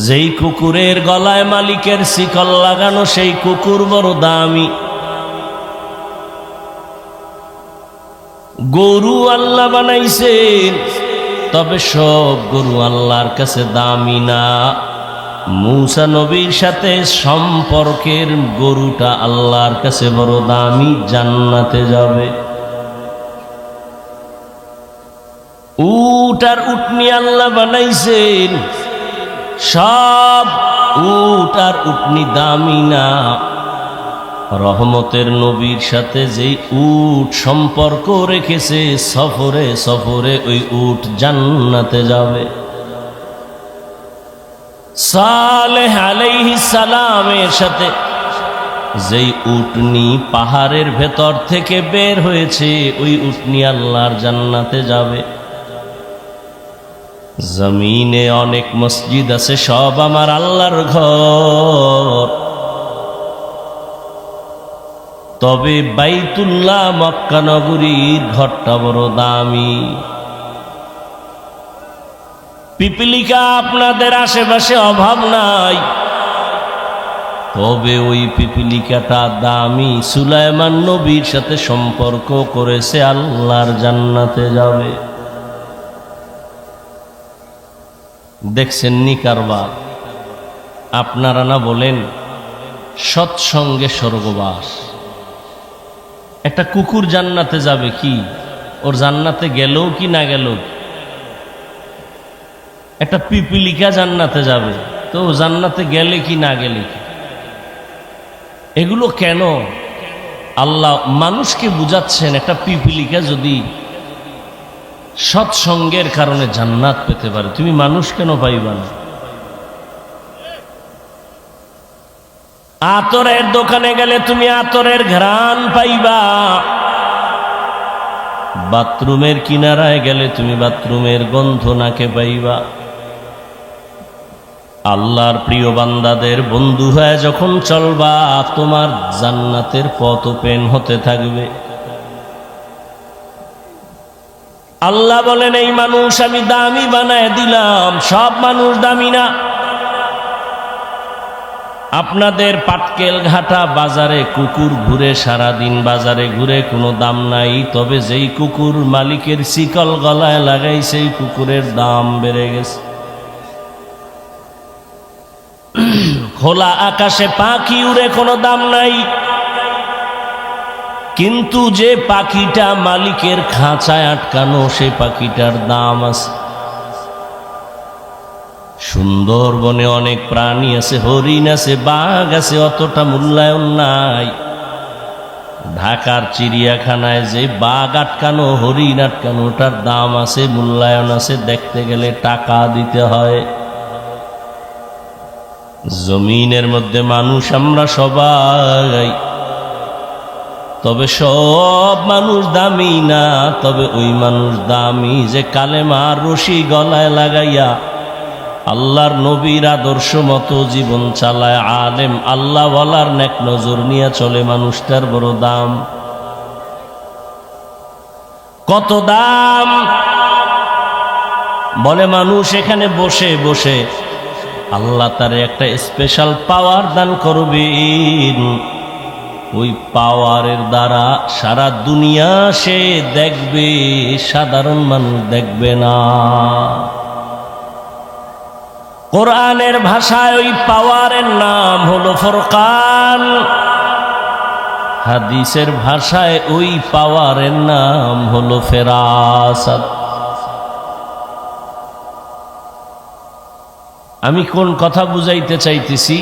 যেই কুকুরের গলায় মালিকের শিকল লাগানো সেই কুকুর বড় দামি। গরু আল্লাহ বানাইছেন, তবে সব গরু আল্লাহর কাছে দামি না। মূসা নবীর সাথে সম্পর্কের গরুটা আল্লাহর কাছে বড় দামি, জান্নাতে যাবে। উট আর উটনি আল্লাহ বানাইছেন, সব উট আর উটনি দামি না। রহমতের নবীর সাথে যেই উট সম্পর্ক রেখেছে, সফরে সফরে ওই উট জান্নাতে যাবে। সালেহ আলাইহিস সালামের সাথে যেই উটনি পাহাড়ের ভেতর থেকে বের হয়েছে, ওই উটনি আল্লাহর জান্নাতে যাবে। জমিনে অনেক মসজিদ আছে, সব আমার আল্লাহর ঘর, তবে বাইতুল্লাহ মক্কা নগরীর ঘরটা বড় দামি। পিপিলিকা আপনাদের আশেপাশে অভাব নাই, তবে ওই পিপিলিকাটা দামি। সুলাইমান নবীর সাথে সম্পর্ক করেছে, আল্লাহর জান্নাতে যাবে। দেখছেন নি কারবার? আপনারা না বলেন সৎসঙ্গে স্বর্গবাস। একটা কুকুর জান্নাতে যাবে কি? ওর জান্নাতে গেলেও কি না গেলেও। একটা পিপিলিকা জান্নাতে যাবে, তো জান্নাতে গেলে কি না গেলে কি? এগুলো কেন? আল্লাহ মানুষকে বুঝাচ্ছেন, একটা পিপিলিকা যদি সৎসঙ্গের কারণে জান্নাত পেতে পারে, তুমি মানুষ কেন পাইবা না? আতরের দোকানে গেলে তুমি আতরের ঘ্রাণ পাইবা, বাথরুমের কিনারায় গেলে তুমি বাথরুমের গন্ধ নাকে পাইবা। আল্লাহর প্রিয় বান্দাদের বন্ধু হয়ে যখন চলবা, তোমার জান্নাতের পথ ওপেন হতে থাকবে। আল্লাহ বলেন, এই মানুষ আমি দামি বানায় দিলাম। সব মানুষ দামি না। আপনাদের পাটকেল ঘাটা বাজারে কুকুর ঘুরে, সারাদিন বাজারে ঘুরে, কোনো দাম নাই। তবে যেই কুকুর মালিকের শিকল গলায় লাগাই, সেই কুকুরের দাম বেড়ে গেছে। খোলা আকাশে পাখি উড়ে, কোনো দাম নাই, কিন্তু যে পাখিটা মালিকের খাঁচায় আটকানো, সেই পাখিটার দাম আছে। সুন্দরবনে অনেক প্রাণী আছে, হরিণ আছে, বাঘ আছে, অতটা মূল্যায়ন নাই। ঢাকার চিড়িয়াখানায় যে বাঘ আটকানো, হরিণ আটকানো, ওটার দাম আছে, মূল্যায়ন আছে, দেখতে গেলে টাকা দিতে হয়। জমিনের মধ্যে মানুষ আমরা সবাই, তবে সব মানুষ দামি না। তবে ওই মানুষ দামি যে কালেমার রশি গলায় লাগাইয়া আল্লাহর নবীর আদর্শ মতো জীবন চালায়, আলেম আল্লাহ ওয়ালার নেক নজর নিয়ে চলে, মানুষটার বড় দাম। কত দাম! বলে মানুষ এখানে বসে বসে আল্লাহ তার একটা স্পেশাল পাওয়ার দান করবেন। ওই পাওয়ারের দ্বারা সারা দুনিয়া সে দেখবে, সাধারণ মানুষ দেখবে না। কোরআনের ভাষায় ওই পাওয়ারের নাম হলো ফুরকান, হাদিসের ভাষায় ওই পাওয়ারের নাম হলো ফেরাসাত। আমি কোন কথা বুঝাইতে চাইতেছি?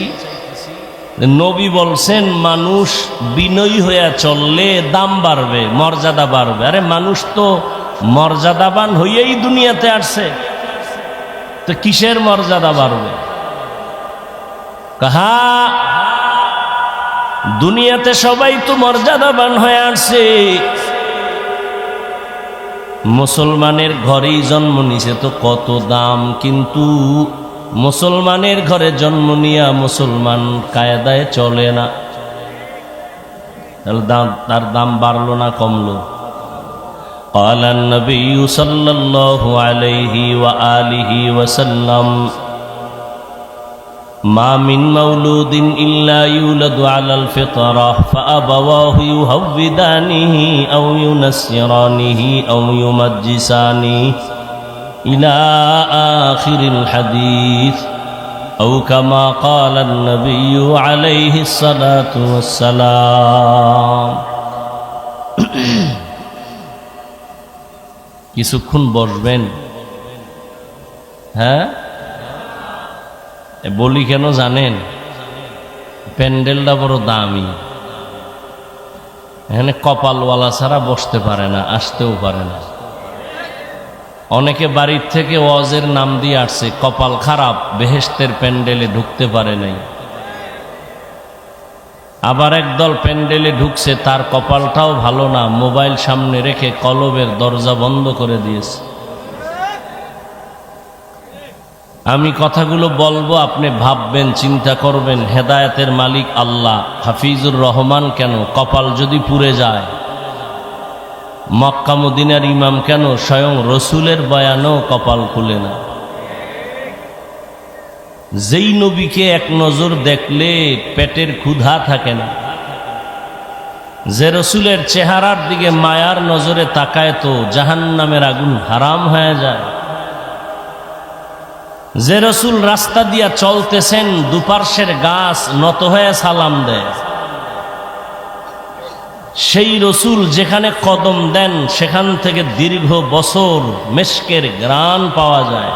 নবী বলছেন, মানুষ বিনয়ী হইয়া চললে দাম বাড়বে, মর্যাদা বাড়বে। আরে মানুষ তো মর্যাদাবান হইয়াই দুনিয়াতে আসছে, তো কিসের মর্যাদা বাড়বে? কাহা দুনিয়াতে সবাই তো মর্যাদাবান হয়ে আসছে। মুসলমানের ঘরেই জন্ম নিছে, তো কত দাম। কিন্তু মুসলমানের ঘরে জন্ম নিয়া মুসলমান কায়দায় চলে না, তার দাম বাড়লো না কমলো? قال النبي صلى الله عليه وآله وسلم ما من مولود إلا يولد على الفطرة فأبواه يهودانه أو ينصرانه أو يمجسانه إلى آخر الحديث أو كما قال النبي عليه الصلاة والسلام. কিছুক্ষণ বসবেন? হ্যাঁ, বলি কেন জানেন? প্যান্ডেলটা বড় দামি, এখানে কপালওয়ালা ছাড়া বসতে পারে না, আসতেও পারে না। অনেকে বাড়ির থেকে ওয়াজের নাম দিয়ে আসছে, কপাল খারাপ, বেহেশতের প্যান্ডেলে ঢুকতে পারে নাই। আবার একদল প্যান্ডেলে ঢুকছে, তার কপালটাও ভালো না, মোবাইল সামনে রেখে কলবের দরজা বন্ধ করে দিয়েছে। আমি কথাগুলো বলবো, আপনি ভাববেন, চিন্তা করবেন। হেদায়েতের মালিক আল্লাহ, হাফিজুর রহমান কেন, কপাল যদি পুড়ে যায়। মক্কা মদিনার ইমাম কেন, স্বয়ং রসুলের বয়ানও কপাল খুলে না। যেই নবীকে এক নজর দেখলে পেটের ক্ষুধা থাকে না, যে রসুলের চেহারার দিকে মায়ার নজরে তাকায় তো জাহান্নামের আগুন হারাম হয়ে যায়। যে রসুল রাস্তা দিয়া চলতেছেন, দুপার্শ্বের গাছ নত হয়ে সালাম দেয়। সেই রসুল যেখানে কদম দেন সেখান থেকে দীর্ঘ বছর মেশকের ঘ্রাণ পাওয়া যায়।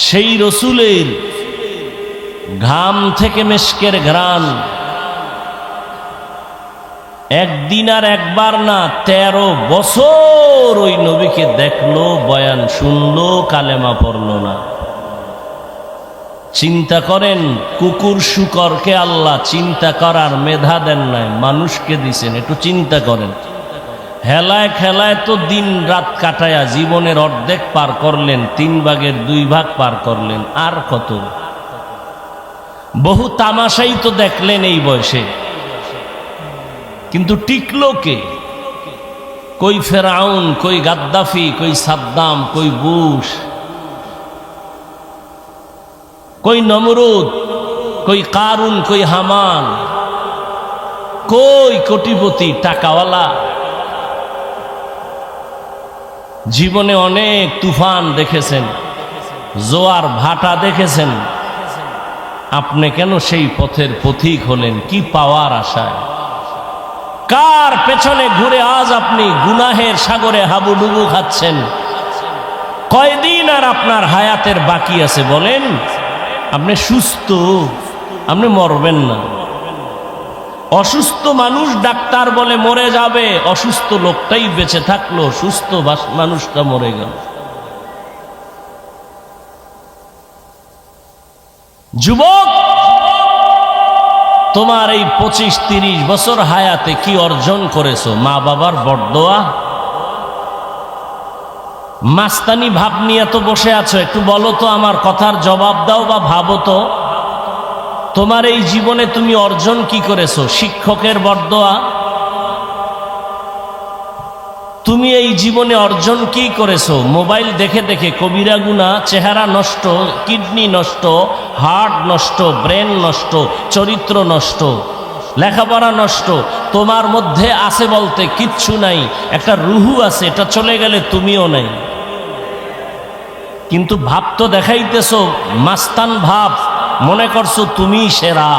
সেই রসুলের ঘাম থেকে মেশকের ঘ্রাণ একদিন আর একবার না, 13 বছর ওই নবীকে দেখলো, বয়ান শুনলো, কালেমা পড়ল না। চিন্তা করেন, কুকুর শুকরকে আল্লাহ চিন্তা করার মেধা দেন নাই, মানুষকে দিছেন। একটু চিন্তা করেন, হেলায় খেলায় তো দিন রাত কাটায়া জীবনের অর্ধেক পার করলেন, 3 ভাগের 2 ভাগ পার করলেন, আর কত? বহু তামাশাই তো দেখলেন এই বয়সে, কিন্তু টিকলো কে? কই ফেরাউন, কই গাদ্দাফি, কই সাদ্দাম, কই বুশ, কই নমরুদ, কই কারুন, কই হামান, কই কোটিপতি টাকাওয়ালা? জীবনে অনেক তুফান দেখেছেন, জোয়ার ভাটা দেখেছেন, আপনি কেন সেই পথের পথিক হলেন? কি পাওয়ার আশায়? কার পেছনে ঘুরে আজ আপনি গুনাহের সাগরে হাবুডুবু খাচ্ছেন? কয়দিন আর আপনার হায়াতের বাকি আছে বলেন? আপনি সুস্থ, আপনি মরবেন না। অসুস্থ মানুষ ডাক্তার বলে মরে যাবে, অসুস্থ লোকটাই বেঁচে থাকলো, সুস্থ মানুষটা মরে গেল। যুবক, তোমার এই 25-30 বছর হায়াতে কি অর্জন করেছো? মা বাবার বরদোয়া? মাস্তানি ভাব নিয়ে তো বসে আছো, একটু বলো তো, আমার কথার জবাব দাও বা ভাবো তো, তোমার এই জীবনে তুমি অর্জন কি করেছো? শিক্ষকের বরদোয়া? তুমি এই জীবনে অর্জন কি করেছো? মোবাইল দেখে দেখে কবিরা গুনাহ, চেহারা নষ্ট, কিডনি নষ্ট, হার্ট নষ্ট, ব্রেন নষ্ট, চরিত্র নষ্ট, লেখাপড়া নষ্ট। তোমার মধ্যে আছে বলতে কিচ্ছু নাই, একটা রুহু আছে, এটা চলে গেলে তুমিও নাই। কিন্তু ভাব তো দেখাইতেছো মাস্তান ভাব, মনে করছো তুমি সেরা।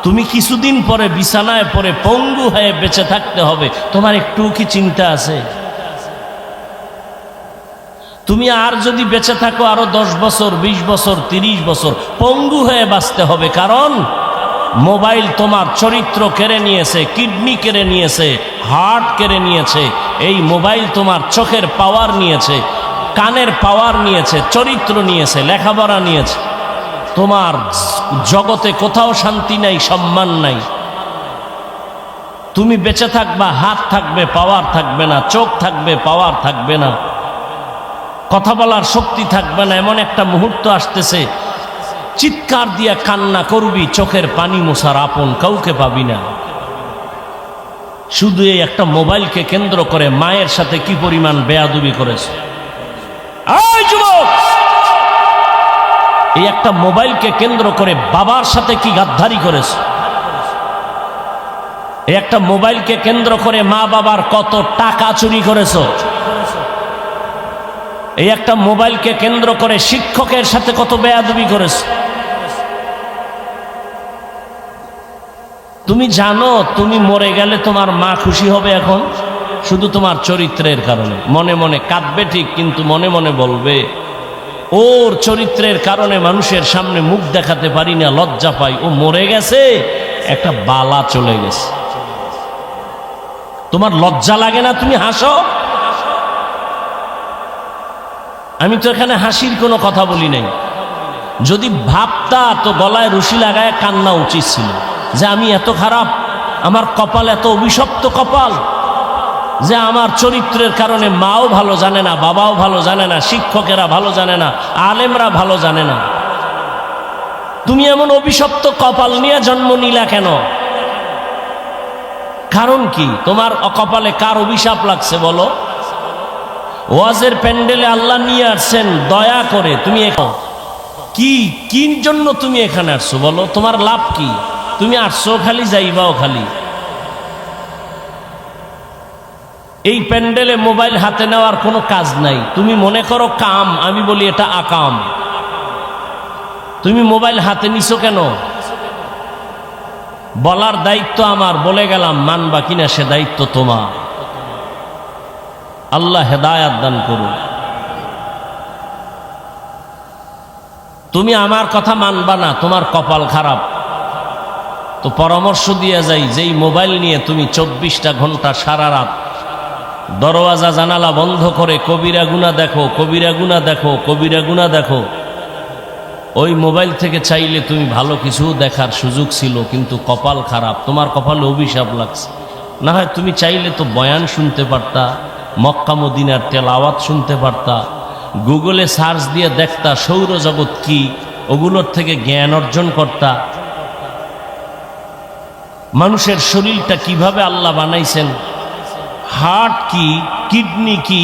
তুমি কিছুদিন পরে বিছানায় পরে পঙ্গু হয়ে বেঁচে থাকতে হবে, তোমার একটু কি চিন্তা আছে? তুমি আর যদি বেঁচে থাকো আরো 10 বছর, 20 বছর, 30 বছর, পঙ্গু হয়ে বাঁচতে হবে। কারণ মোবাইল তোমার চরিত্র কেড়ে নিয়েছে, কিডনি কেড়ে নিয়েছে, হার্ট কেড়ে নিয়েছে। এই মোবাইল তোমার চোখের পাওয়ার নিয়েছে, কানের পাওয়ার নিয়েছে, চরিত্র নিয়েছে, লেখাপড়া নিয়েছে। তোমার জগতে কোথাও শান্তি নাই, সম্মান নাই। তুমি বেঁচে থাকবা, হাত থাকবে, পাওয়ার থাকবে না, চোখ থাকবে, পাওয়ার থাকবে না, কথা বলার শক্তি থাকবে না। এমন একটা মুহূর্ত আসতেছে, চিৎকার দিয়া কান্না করবি, চোখের পানি মোছার আপন কাউকে পাবি না। শুধু এই একটা মোবাইলকে কেন্দ্র করে মায়ের সাথে কি পরিমাণ বেয়াদবি করেছে। এই যুবক, এই একটা মোবাইলকে কেন্দ্র করে বাবার সাথে কি গাদ্দারি করেছে। এই একটা মোবাইলকে কেন্দ্র করে মা বাবার কত টাকা চুরি করেছো। এই একটা মোবাইলকে কেন্দ্র করে শিক্ষকের সাথে কত বেয়াদবি করেছো। তুমি জানো তুমি মরে গেলে তোমার মা খুশি হবে এখন শুধু তোমার চরিত্রের কারণে। মনে মনে কাঁদবে ঠিক, কিন্তু মনে মনে বলবে ওর চরিত্রের কারণে মানুষের সামনে মুখ দেখাতে পারি না, লজ্জা পাই। ও মরে গেছে, একটা বালা চলে গেছে। তোমার লজ্জা লাগে না? তুমি হাসো। আমি তো এখানে হাসির কোনো কথা বলি নাই। যদি ভাবতা তো গলায় রশি লাগায় কান্না উচিত ছিল যে আমি এত খারাপ, আমার কপাল এত অভিশপ্ত কপাল। যে আমার চরিত্রের কারণে মাও ভালো জানে না, বাবাও ভালো জানে না, শিক্ষকেরা ভালো জানে না, আলেমরা ভালো জানে না। তুমি এমন অভিশপ্ত কপাল নিয়ে জন্ম নিলা কেন? কারণ কি? তোমার কপালে কার অভিশাপ লাগছে বলো? ওয়াজের প্যান্ডেলে আল্লাহ নিয়ে আসছেন দয়া করে, তুমি কি জন্য তুমি এখানে আসছো বলো? তোমার লাভ কি? তুমি আসছো খালি, যাইবাও খালি। এই প্যান্ডেলে মোবাইল হাতে নেওয়ার কোনো কাজ নাই। তুমি মনে করো কাম, আমি বলি এটা আকাম। তুমি মোবাইল হাতে নিছো কেন? বলার দায়িত্ব আমার, বলে গেলাম, মানবা কিনা সে দায়িত্ব তোমার। আল্লাহ হেদায়াত দান করুন। তুমি আমার কথা মানবা না, তোমার কপাল খারাপ। তো পরামর্শ দিয়ে যাই, যেই মোবাইল নিয়ে তুমি 24টা ঘন্টা সারা রাত দরওয়াজা জানালা বন্ধ করে কবিরা গুনাহ দেখো, কবিরা গুনাহ দেখো, কবিরা গুনাহ দেখো, ওই মোবাইল থেকে চাইলে তুমি ভালো কিছু দেখার সুযোগ ছিল, কিন্তু কপাল খারাপ, তোমার কপালে অভিশাপ লাগছে। না হয় তুমি চাইলে তো বয়ান শুনতে পারতা, মক্কা মদিনার তেলাওয়াত শুনতে পারতা, গুগলে সার্চ দিয়ে দেখতা সৌরজগৎ কি, ওগুলোর থেকে জ্ঞান অর্জন করতা। মানুষের শরীরটা কিভাবে আল্লাহ বানাইছেন, হার্ট কি, কিডনি কি,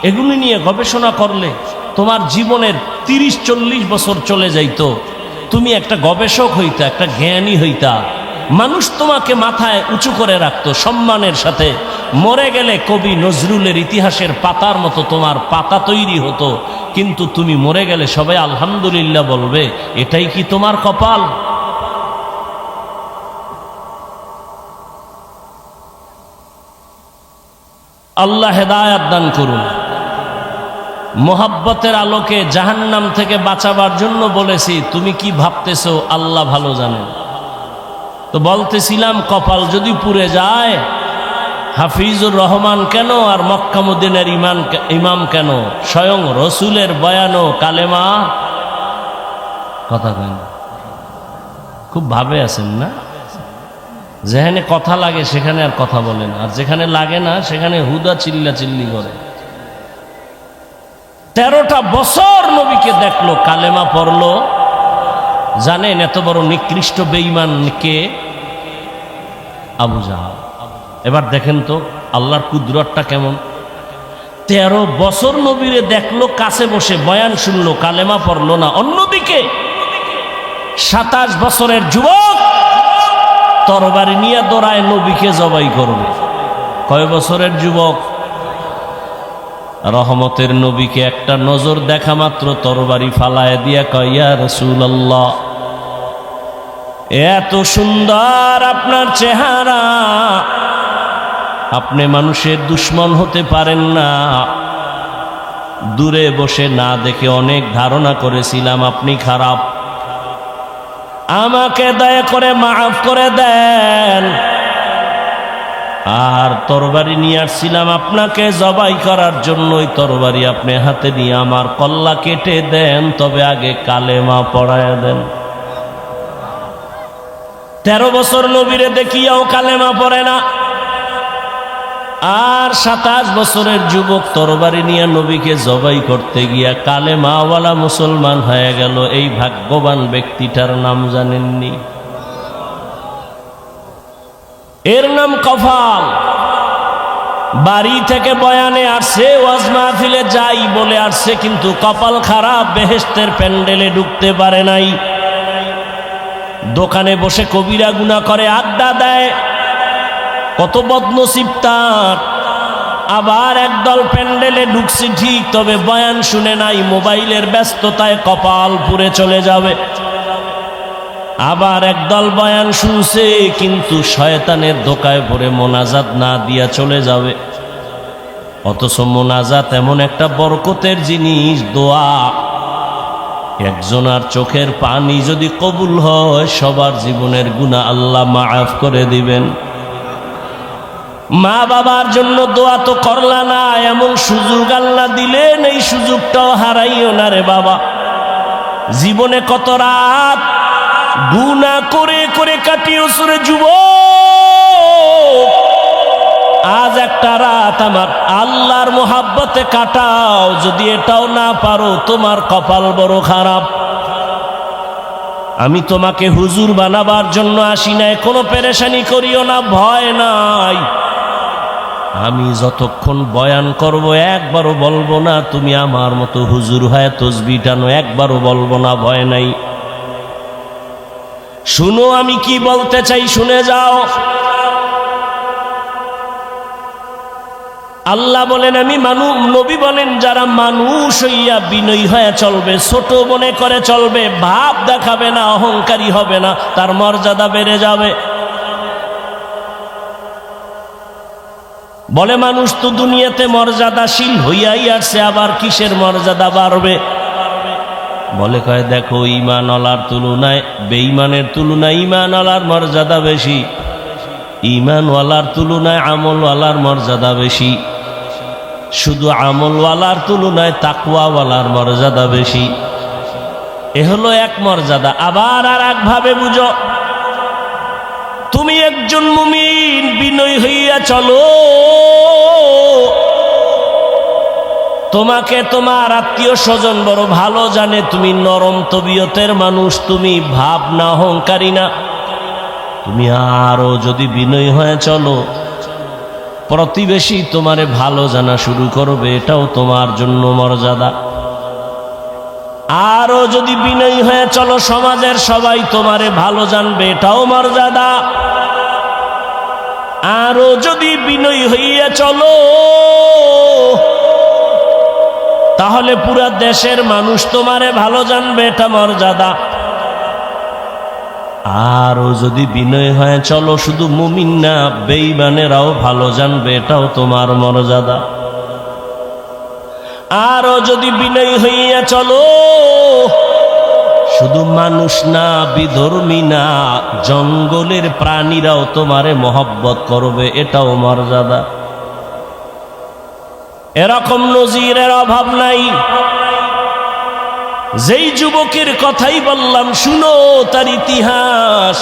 এগুলো নিয়ে গবেষণা করলে তোমার জীবনের 30-40 বছর চলে যাইতো। তুমি একটা গবেষক হইতা, একটা জ্ঞানী হইতা। মানুষ তোমাকে মাথায় উঁচু করে রাখতো সম্মানের সাথে। মরে গেলে কবি নজরুলের ইতিহাসের পাতার মতো তোমার পাতা তৈরি হতো, কিন্তু তুমি মরে গেলে সবাই আলহামদুলিল্লাহ বলবে। এটাই কি তোমার কপাল? আল্লাহ হেদায়াত দান করুন। মোহাব্বতের আলোকে জাহান্নাম থেকে বাঁচাবার জন্য বলেছি, তুমি কি ভাবতেছো আল্লাহ ভালো জানেন। তো বলতেছিলাম, কপাল যদি পুড়ে যায়, হাফিজুর রহমান কেন আর মক্কা মদিনার ইমাম কেন, স্বয়ং রসুলের বয়ানো কালেমা কথা কেন? খুব ভাবে আছেন না? যেখানে কথা লাগে সেখানে আর কথা বলেন, আর যেখানে লাগে না সেখানে হুদা চিল্লা চিল্লি করে। 13টা বছর নবীকে দেখলো, কালেমা পড়লো। জানেন এত বড় নিকৃষ্ট বেঈমান কে? আবু জাহাল। এবার দেখেন তো আল্লাহর কুদরতটা কেমন। 13 বছর নবীরে দেখলো, কাছে বসে বয়ান শুনলো, কালেমা পড়লো না। অন্যদিকে 27 বছরের যুবক তরবারি নিয়ে দৌড়ায় নবীকে জবাই করবে। কয় বছরের যুবক? রহমতের নবীকে একটা নজর দেখা মাত্র তরবারি ফালায় দিয়া কয়, ইয়া রাসূলুল্লাহ, এত সুন্দর আপনার চেহারা, আপনি মানুষের দুশ্মন হতে পারেন না। দূরে বসে না দেখে অনেক ধারণা করেছিলাম আপনি খারাপ। আমাকে দয়া করে মাফ করে দেন। আর তরবারি নিয়ে আসছিলাম আপনাকে জবাই করার জন্যই, তরবারি আপনি হাতে নিয়ে আমার কল্লা কেটে দেন, তবে আগে কালেমা পড়ায় দেন। 13 বছর নবীরে দেখিয়াও কালেমা পড়ে না, আর 27 বছরের যুবক তরবারি নিয়ে নবীকে জবাই করতে গিয়া কালেমাওয়ালা মুসলমান হয়ে গেল। এই ভাগ্যবান ব্যক্তিটার নাম জানেননি? এর নাম কপাল। বাড়ি থেকে বয়ানে আসছে, ওয়াজ মাহফিলে যাই বলে আসছে, কিন্তু কপাল খারাপ, বেহেশতের প্যান্ডেলে ঢুকতে পারে নাই। দোকানে বসে কবিরা গুনাহ করে আড্ডা দেয়, কত বদনসিব তার। আবার একদল প্যান্ডেলে ঢুকছে ঠিক, তবে বয়ান শুনে নাই, মোবাইলের ব্যস্ততায় কপাল পুড়ে চলে যাবে। আবার একদল বয়ান শুনছে, কিন্তু শয়তানের ধোকায় পড়ে মোনাজাত না দিয়া চলে যাবে। অথচ মোনাজাত এমন একটা বরকতের জিনিস, দোয়া। একজনার চোখের পানি যদি কবুল হয়, সবার জীবনের গুনাহ আল্লাহ মাফ করে দিবেন। মা বাবার জন্য দোয়া তো করলা না, এমন সুযোগ আল্লাহ দিলেন, এই সুযোগটাও হারাইও না রে বাবা। জীবনে কত রাত গুনাহ করে করে কাটিয়েছ রে যুবক। আজ একটা রাত আমার আল্লাহর মোহাব্বতে কাটাও, যদি এটাও না পারো তোমার কপাল বড় খারাপ। আমি তোমাকে হুজুর বানাবার জন্য আসি নাই, কোনো পেরেশানি করিও না, ভয় নাই। আমি যতক্ষণ বয়ান করব একবারও বলবো না তুমি আমার মতো হুজুর হয়ে তসবিহ টানো, একবারও বলবো না, ভয় নাই। শুনো আমি কি বলতে চাই, শুনে যাও। আল্লাহ বলেন আমি নবী বলেন যারা মানুষ হইয়া বিনয়ী হয়ে চলবে, ছোট মনে করে চলবে, ভাব দেখাবে না, অহংকারী হবে না, তার মর্যাদা বেড়ে যাবে। বলে মানুষ তো দুনিয়াতে মর্যাদাশীল হইয়াই আসছে, আবার কিসের মর্যাদা বাড়বে? বলে কয় দেখো ঈমানওয়ালার তুলনায় বেঈমানের তুলনায় ঈমানওয়ালার মর্যাদা বেশি, ঈমানওয়ালার তুলনায় আমলওয়ালার মর্যাদা বেশি, শুধু আমলওয়ালার তুলনায় তাকওয়াওয়ালার মর্যাদা বেশি। এ হলো এক মর্যাদা। আবার আর একভাবে বুঝো, তুমি একজন মুমিন বিনয়ী হইয়া চলো, তোমাকে তোমার আত্মীয় স্বজন বড় ভালো জানে, তুমি নরম তবিয়তের মানুষ, তুমি ভাবনা অহংকারী না। তুমি আরো যদি বিনয়ী হয়ে চলো, প্রতিবেশী তোমারে ভালো জানা শুরু করবে, এটাও তোমার জন্য মর্যাদা। আরো যদি বিনয়ী হয়ে চলো, সমাজের সবাই তোমারে ভালো জানবে, এটাও মর্যাদা। আরো যদি বিনয়ী হইয়া চলো, তাহলে পুরা দেশের মানুষ তোমারে ভালো জানবে, এটা মর্যাদা। আরো যদি বিনয় হয়ে চলো, শুধু মুমিন না বেঈমানেরাও ভালো জানবে, এটাও তোমার মর্যাদা। আরো যদি বিনয়ী হইয়া চলো, শুধু মানুষ না বিধর্মী না জঙ্গলের প্রাণীরাও তোমারে মহব্বত করবে, এটাও মর্যাদা। এরকম নজিরের অভাব নাই। যেই যুবকের কথাই বললাম শুনো তার ইতিহাস।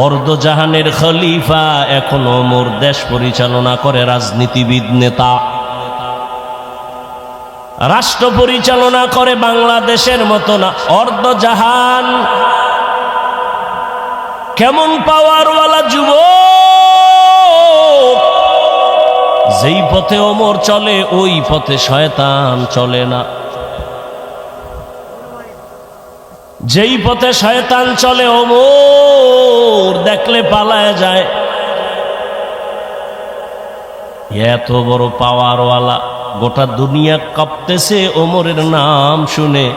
অর্ধজাহানের খলিফা, এখন ওমর দেশ পরিচালনা করে, রাজনীতিবিদ নেতা, রাষ্ট্র পরিচালনা করে, বাংলাদেশের মতো না, অর্ধজাহান। কেমন পাওয়ারওয়ালা যুবক! যেই পথে ওমর চলে ওই পথে শয়তান চলে না। যেই পথে শয়তান চলে ওমর দেখলে পালায় যায়। এত বড় পাওয়ারওয়ালা, গোটা দুনিয়া কাঁপতেছে ওমরের নাম শুনে।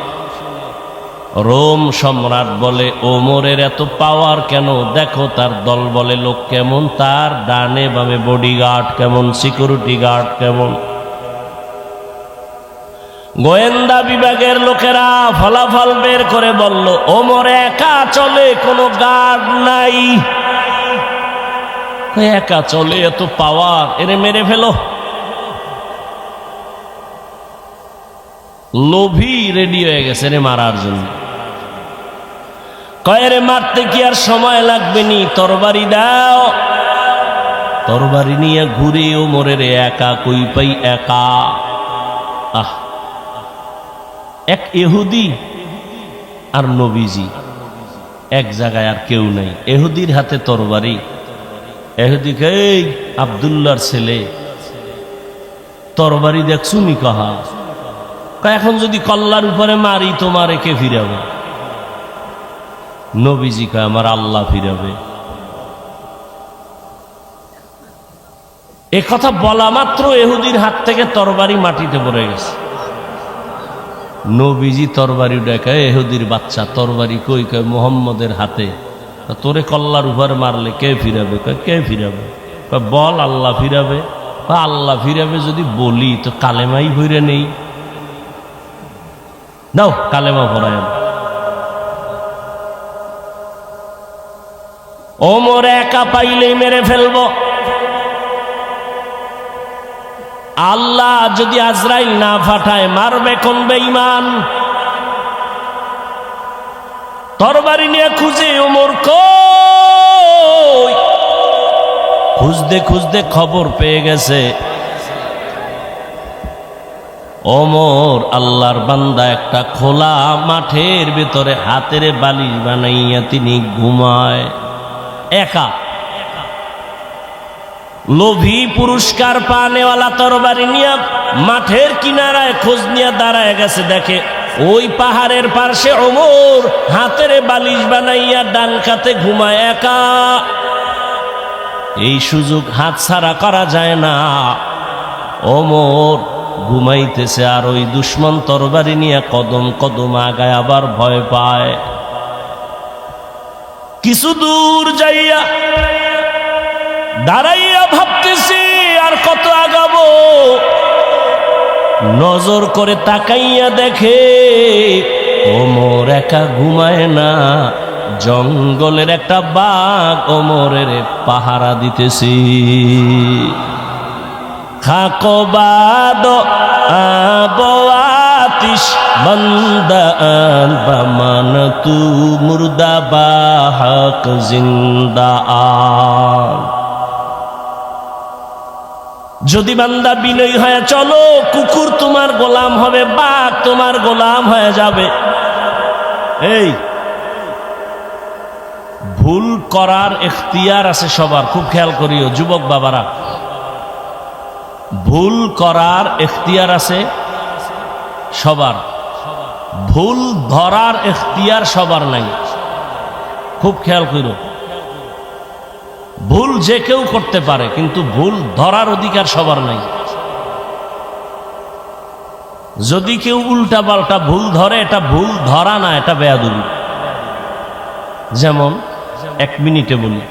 রোম সম্রাট বলে ওমরের এত পাওয়ার কেন? দেখো তার দল বলে লোক কেমন, তার ডানে বামে বডিগার্ড কেমন, সিকিউরিটি গার্ড কেমন। গোয়েন্দা বিভাগের লোকেরা ফলাফল বের করে বলল ওমর একা চলে, কোনো গার্ড নাই, একা চলে, এত পাওয়ার, এরে মেরে ফেলো। লোভী রেডি হয়ে গেছে রে মারার জন্য। কয়েরে মারতে কি আর সময় লাগবে নি, তরবারি দাও। তরবারি নিয়ে ঘুরে ওমরের একা কই পাই, একা। আহ, এক ইহুদি আর নবীজি এক জায়গায়, আর কেউ নাই। ইহুদির হাতে তরবারি। ইহুদি কয় এই আব্দুল্লাহর ছেলে, তরবারি দেখছু নি? কাহা এখন যদি কল্লার উপরে মারি তোমারে কে ফিরাবে? নবীজি কয় আমার আল্লাহ ফিরাবে। এ কথা বলা মাত্র ইহুদির হাত থেকে তরবারি মাটিতে পড়ে গেছে। নবীজি তরবারি দেখায়, ইহুদির বাচ্চা তরবারি কই? কয় মুহাম্মদের হাতে। তোরে কল্লার উপরে মারলে কে ফিরাবে? কয় কে ফিরাবে? কয় বল আল্লাহ ফিরাবে। আল্লাহ ফিরাবে যদি বলি তো কালেমাই ভরে নেই। দাও কালেমা পড়ায়। ওমর একা পাইলেই মেরে ফেলব। আল্লাহ যদি আজরাইল না পাঠায় মারবে কোন বেঈমান? তরবারি নিয়ে খুঁজে ওমর কই, খুঁজতে খুঁজতে খবর পেয়ে গেছে ওমর আল্লাহর বান্দা একটা খোলা মাঠের ভিতরে হাতের বালিশ বানাইয়া তিনি ঘুমায় একা। লোভী পুরস্কার পানেওয়ালা তরবারি নিয়ে মাঠের কিনারায় খোঁজ নিয়ে দাঁড়ায় গেছে, দেখে ওই পাহাড়ের পাশে ওমর হাতের বালিশ বানাইয়া ডান কাতে ঘুমায় একা। এই সুযোগ হাতছাড়া করা যায় না। ওমর ঘুমাইতেছে আর ওই দুশ্মন তরবারি নিয়ে কদম কদম আগায়, আবার ভয় পায়। কিছু দূর যাইয়া দাঁড়াইয়া ভাবতেছি আর কত আগাবো। নজর করে তাকাইয়া দেখে ওমর একা ঘুমায় না, জঙ্গলের একটা বাঘ ওমরের পাহারা দিতেছি। খাকবাদ আবআতিশ বন্দান বামান তু মুর্দা বাহক জিন্দা আন। যদি বান্দা বিনয়ী হয়ে চলো, কুকুর তোমার গোলাম হবে, বাঘ তোমার গোলাম হয়ে যাবে। এই ভুল করার এখতিয়ার আছে সবার, খুব খেয়াল করিও যুবক বাবারা। ভুল করার এখতিয়ার আছে সবার, ভুল ধরার এখতিয়ার সবার নাই। খুব খেয়াল করো, ভুল যে কেউ করতে পারে, কিন্তু ভুল ধরার অধিকার সবার নাই। যদি কেউ উল্টা পাল্টা ভুল ধরে, এটা ভুল ধরা না, এটা বেয়াদবি। যেমন এক মিনিটে বলি,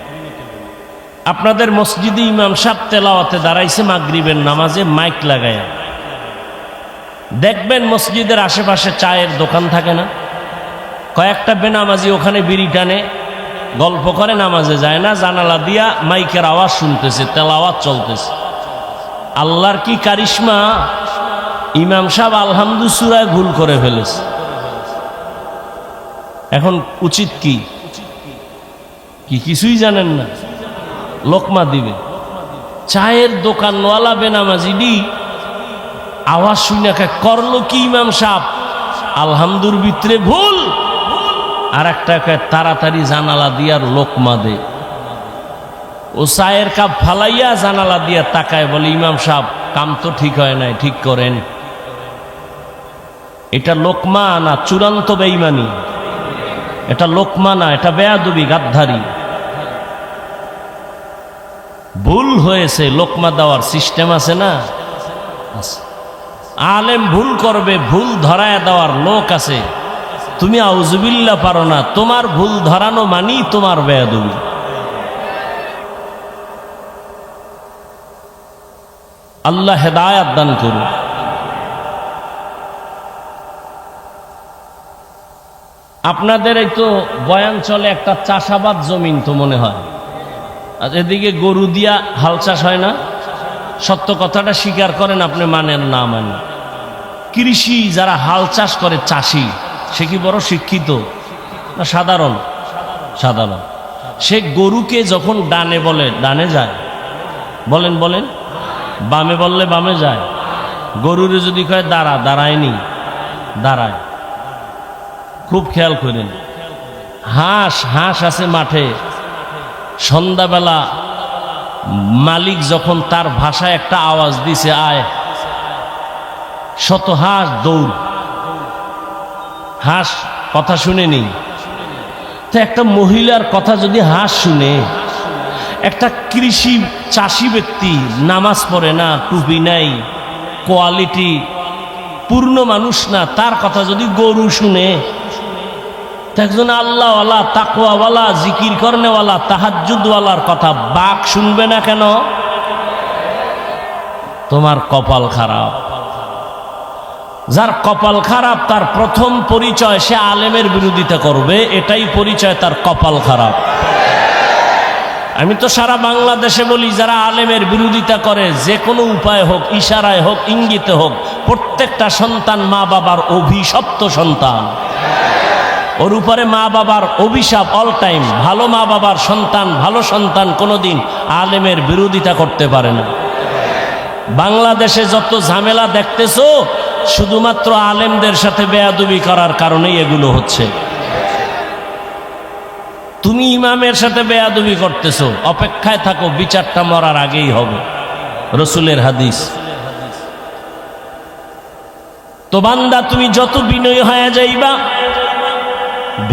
আপনাদের মসজিদে ইমাম সাহেব তেলাওয়াতে দাঁড়াইছে মাগরিবের নামাজে মাইক লাগায়া। দেখবেন মসজিদের আশেপাশে চায়ের দোকান থাকে না, কয়েকটা বেনামাজি ওখানে বিড়ি টানে, গল্প করে, নামাজে যায় না, জানালা দিয়া মাইকের আওয়াজ শুনতেছে, তেলাওয়াত চলতেছে। আল্লাহর কি কারিশমা, ইমাম সাহেব আলহামদু সূরায় ভুল করে ফেলেছে। এখন উচিত কি কিছুই জানেন না, লোকমা দিবে। চায়ের দোকানওয়ালা বেনামাজিডি আওয়াজ শুনে করলো কি ইমাম সাহেব, আলহামদুর ভিতরে ভুল। আর একটা তাড়াতাড়ি জানালা দিয়ার লোকমা দে। ও চায়ের কাপ ফালাইয়া জানালা দিয়া তাকায়, বলে ইমাম সাহেব কাম তো ঠিক হয় নাই, ঠিক করেন। এটা লোকমা না চূড়ান্ত বেঈমানি, এটা লোকমা না, এটা বেয়াদবি, গাদ্দারি। ভুল হয়েছে, লোকমা দেওয়ার সিস্টেম আছে না? আলেম ভুল করবে, ভুল ধরায় দেওয়ার লোক আছে। তুমি আউযুবিল্লাহ পারো না, তোমার ভুল ধরানো মানি তোমার বেয়াদবি। আল্লাহ হেদায়াত দান করুন। আপনাদের এই তো বয়ান চলে একটা চাষাবাদ জমিন তো মনে হয়, আর এদিকে গরু দিয়া হাল চাষ হয় না। সত্য কথাটা স্বীকার করেন, আপনি মানেন না মানেন। কৃষি যারা হাল চাষ করে, চাষি, সে কি বড় শিক্ষিত না সাধারণ? সাধারণ। সে গরুকে যখন ডানে বলে ডানে যায়, বলেন বলেন, বামে বললে বামে যায়। গরুরে যদি কয় দাঁড়া, দাঁড়ায়নি, দাঁড়ায়। খুব খেয়াল করেন। হাঁস আছে মাঠে, সন্ধ্যাবেলা মালিক যখন তার ভাষায় একটা আওয়াজ দিছে, আয়, শত হাঁস দৌড়। হাঁস কথা শুনেনি তো, একটা মহিলার কথা যদি হাঁস শুনে, একটা কৃষি চাষি ব্যক্তি, নামাজ পড়ে না, টুপি নাই, কোয়ালিটি পূর্ণ মানুষ না, তার কথা যদি গরু শুনে, একজন আল্লাহওয়ালা, তাকওয়াওয়ালা, জিকির করনেওয়ালা, তাহাজ্জুদওয়ালার কথা বাঘ শুনবে না কেন? তোমার কপাল খারাপ। যার কপাল খারাপ, তার প্রথম পরিচয় সে আলেমের বিরোধিতা করবে, এটাই পরিচয় তার কপাল খারাপ। আমি তো সারা বাংলাদেশে বলি, যারা আলেমের বিরোধিতা করে, যে কোনো উপায় হোক, ইশারায় হোক, ইঙ্গিতে হোক, প্রত্যেকটা সন্তান মা বাবার অভিশপ্ত সন্তান। ওর উপরে মা বাবার অভিশাপ অল টাইম। ভালো মা বাবার সন্তান, ভালো সন্তান কোনোদিন আলেমের বিরোধিতা করতে পারে না। বাংলাদেশে যত ঝামেলা দেখতেছো শুধুমাত্র আলেমদের সাথে বেয়াদবি করার কারণেই এগুলো হচ্ছে। তুমি ইমামের সাথে বেয়াদবি করতেছো, অপেক্ষায় থাকো, বিচারটা মরার আগেই হবে, রসুলের হাদিস। তো বান্দা তুমি যত বিনয়ী হয়ে যাইবা,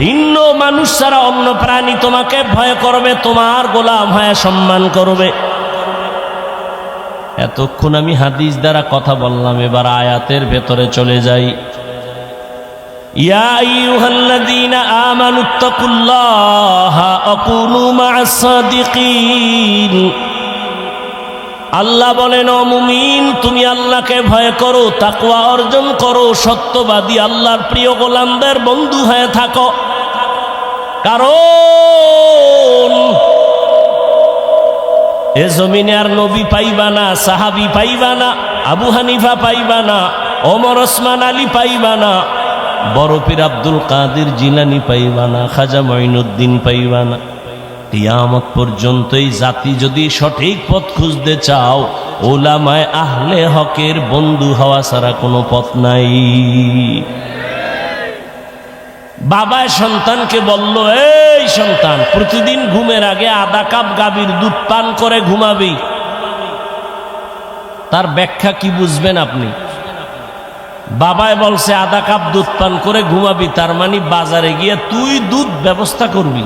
ভিন্ন মানুষ ছাড়া অন্য প্রাণী তোমাকে ভয় করবে, তোমার গোলাম হয়ে সম্মান করবে। এতক্ষণ আমি হাদিস দ্বারা কথা বললাম, এবার আয়াতের ভেতরে চলে যাই। ইয়া আইয়ুহাল্লাযীনা আমানুত্তাকুল্লাহা ওয়া কুনু মা'আস সাদিকিন। আল্লাহ বলেন, ও মুমিন, তুমি আল্লাহকে ভয় করো, তাকওয়া অর্জন করো, সত্যবাদী আল্লাহর প্রিয় গোলামদের বন্ধু হয়ে থাকো। কারণ এ জমিনে আর নবী পাইবা না, সাহাবী পাইবা না, আবু হানিফা পাইবা না, ওমর ওসমান আলী পাইবা না, বড় পীর আব্দুল কাদের জিলানী পাইবা না, খাজা মঈনুদ্দিন পাইবা না। কিয়ামত পর্যন্ত এই জাতি যদি সঠিক পথ খুঁজতে চাও, উলামায়ে আহলে হকের বন্ধু হওয়া ছাড়া কোনো পথ নাই। বাবায় সন্তানকে বলল, এই সন্তান, প্রতিদিন ঘুমের আগে আধা কাপ গাভীর দুধ পান করে ঘুমাবি। তার ব্যাখ্যা কি বুঝবেন আপনি? বাবায় বলছে আধা কাপ দুধ পান করে ঘুমাবি, তার মানে বাজারে গিয়ে তুই দুধ ব্যবস্থা করবি,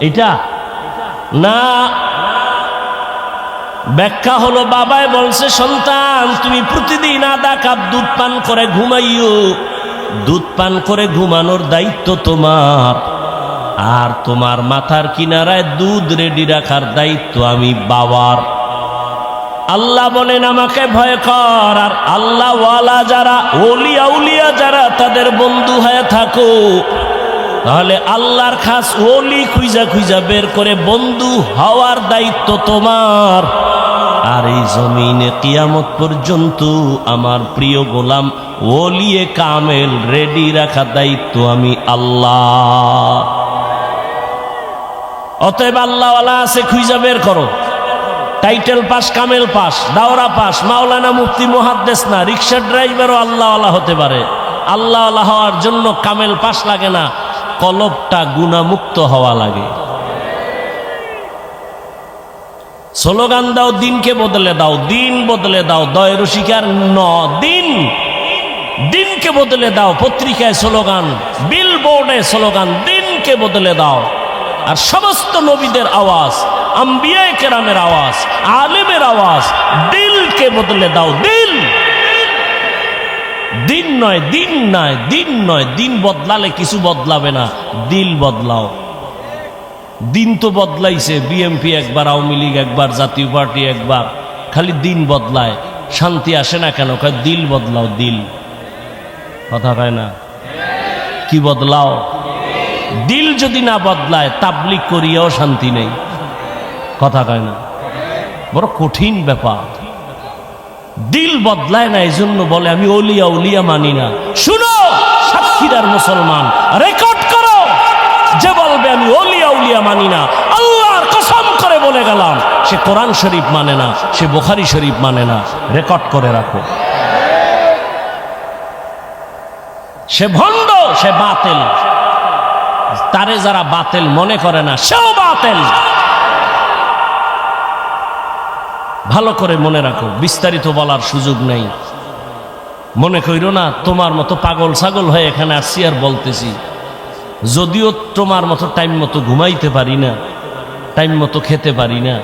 এটা না। ব্যাখ্যা হলো, বাবায় বলছে, সন্তান তুমি প্রতিদিন আধা কাপ দুধ পান করে ঘুমাইও, দুধ পান করে ঘুমানোর দায়িত্ব তোমার, আর তোমার মাথার কিনারায় দুধ রেডি রাখার দায়িত্ব আমি বাবার। আল্লাহ বলেন আমাকে ভয় কর, আর আল্লাহ ওয়ালা যারা, ওলিয়া উলিয়া যারা, তাদের বন্ধু হয়ে থাকো। তাহলে আল্লাহর খাস ওলি খুঁজা খুঁজা বের করে বন্ধু হওয়ার দায়িত্ব তোমার। আর এই জমিনে কিয়ামত পর্যন্ত আমার প্রিয় গোলাম ওলিয়ে কামেল রেডি রাখা দায়িত্ব আমি আল্লাহ। অতএব আল্লাহওয়ালা আছে খুঁজা বের করো। টাইটেল পাস, কামেল পাস, দাওরা পাস, মাওলানা মুফতি মুহাদ্দিস না, রিক্সা ড্রাইভারও আল্লাহওয়ালা হতে পারে। আল্লাহওয়ালা হওয়ার জন্য কামেল পাস লাগে না, কলবটা গুনাহমুক্ত হওয়া লাগে। স্লোগান দাও, দিনকে বদলে দাও, দিন বদলে দাও, দয় রসিকার দিন, দিনকে বদলে দাও। পত্রিকায় স্লোগান, বিলবোর্ডে স্লোগান, দিনকে বদলে দাও। আর সমস্ত নবীদের আওয়াজ, আম্বিয়ায়ে কেরামের আওয়াজ, আলেমের আওয়াজ, দিলকে বদলে দাও। দিল, দিন নয়, দিন নয়, দিন নয়। দিন বদলালে কিছু বদলাবে না, দিল বদলাও। দিন তো বদলাইছে, বিএমপি একবার, আওয়ামী লীগ একবার, জাতীয় পার্টি একবার, খালি দিন বদলায়, শান্তি আসে না কেন? দিল বদলাও, দিল। কথা কয় না? কি বদলাও? দিল যদি না বদলায়, তাবলিগ করিয়াও শান্তি নেই। কথা কয় না? বড় কঠিন ব্যাপার। দিল বদলায় না, এই জন্য বলে আমি ওলিয়া উলিয়া মানি না। শুনো সাক্ষীদার মুসলমান, রেকর্ড করো, যে বলবে আমি ওলিয়া উলিয়া মানি না, আল্লাহর কসম করে বলে গেলাম, সে কোরআন শরীফ মানে না, সে বুখারী শরীফ মানে না। রেকর্ড করে রাখো। সে ভণ্ড, সে বাতিল। তারে যারা বাতিল মনে করে না, সেও বাতিল। ভালো করে মনে রাখো, বিস্তারিত বলার সুযোগ নেই। মনে কইরো না তোমার মতো পাগল ছাগল হয়ে এখানে আসছি আর বলতেছি। যদিও তোমার মতো টাইম মতো ঘুমাইতে পারি না, টাইম মতো খেতে পারি না।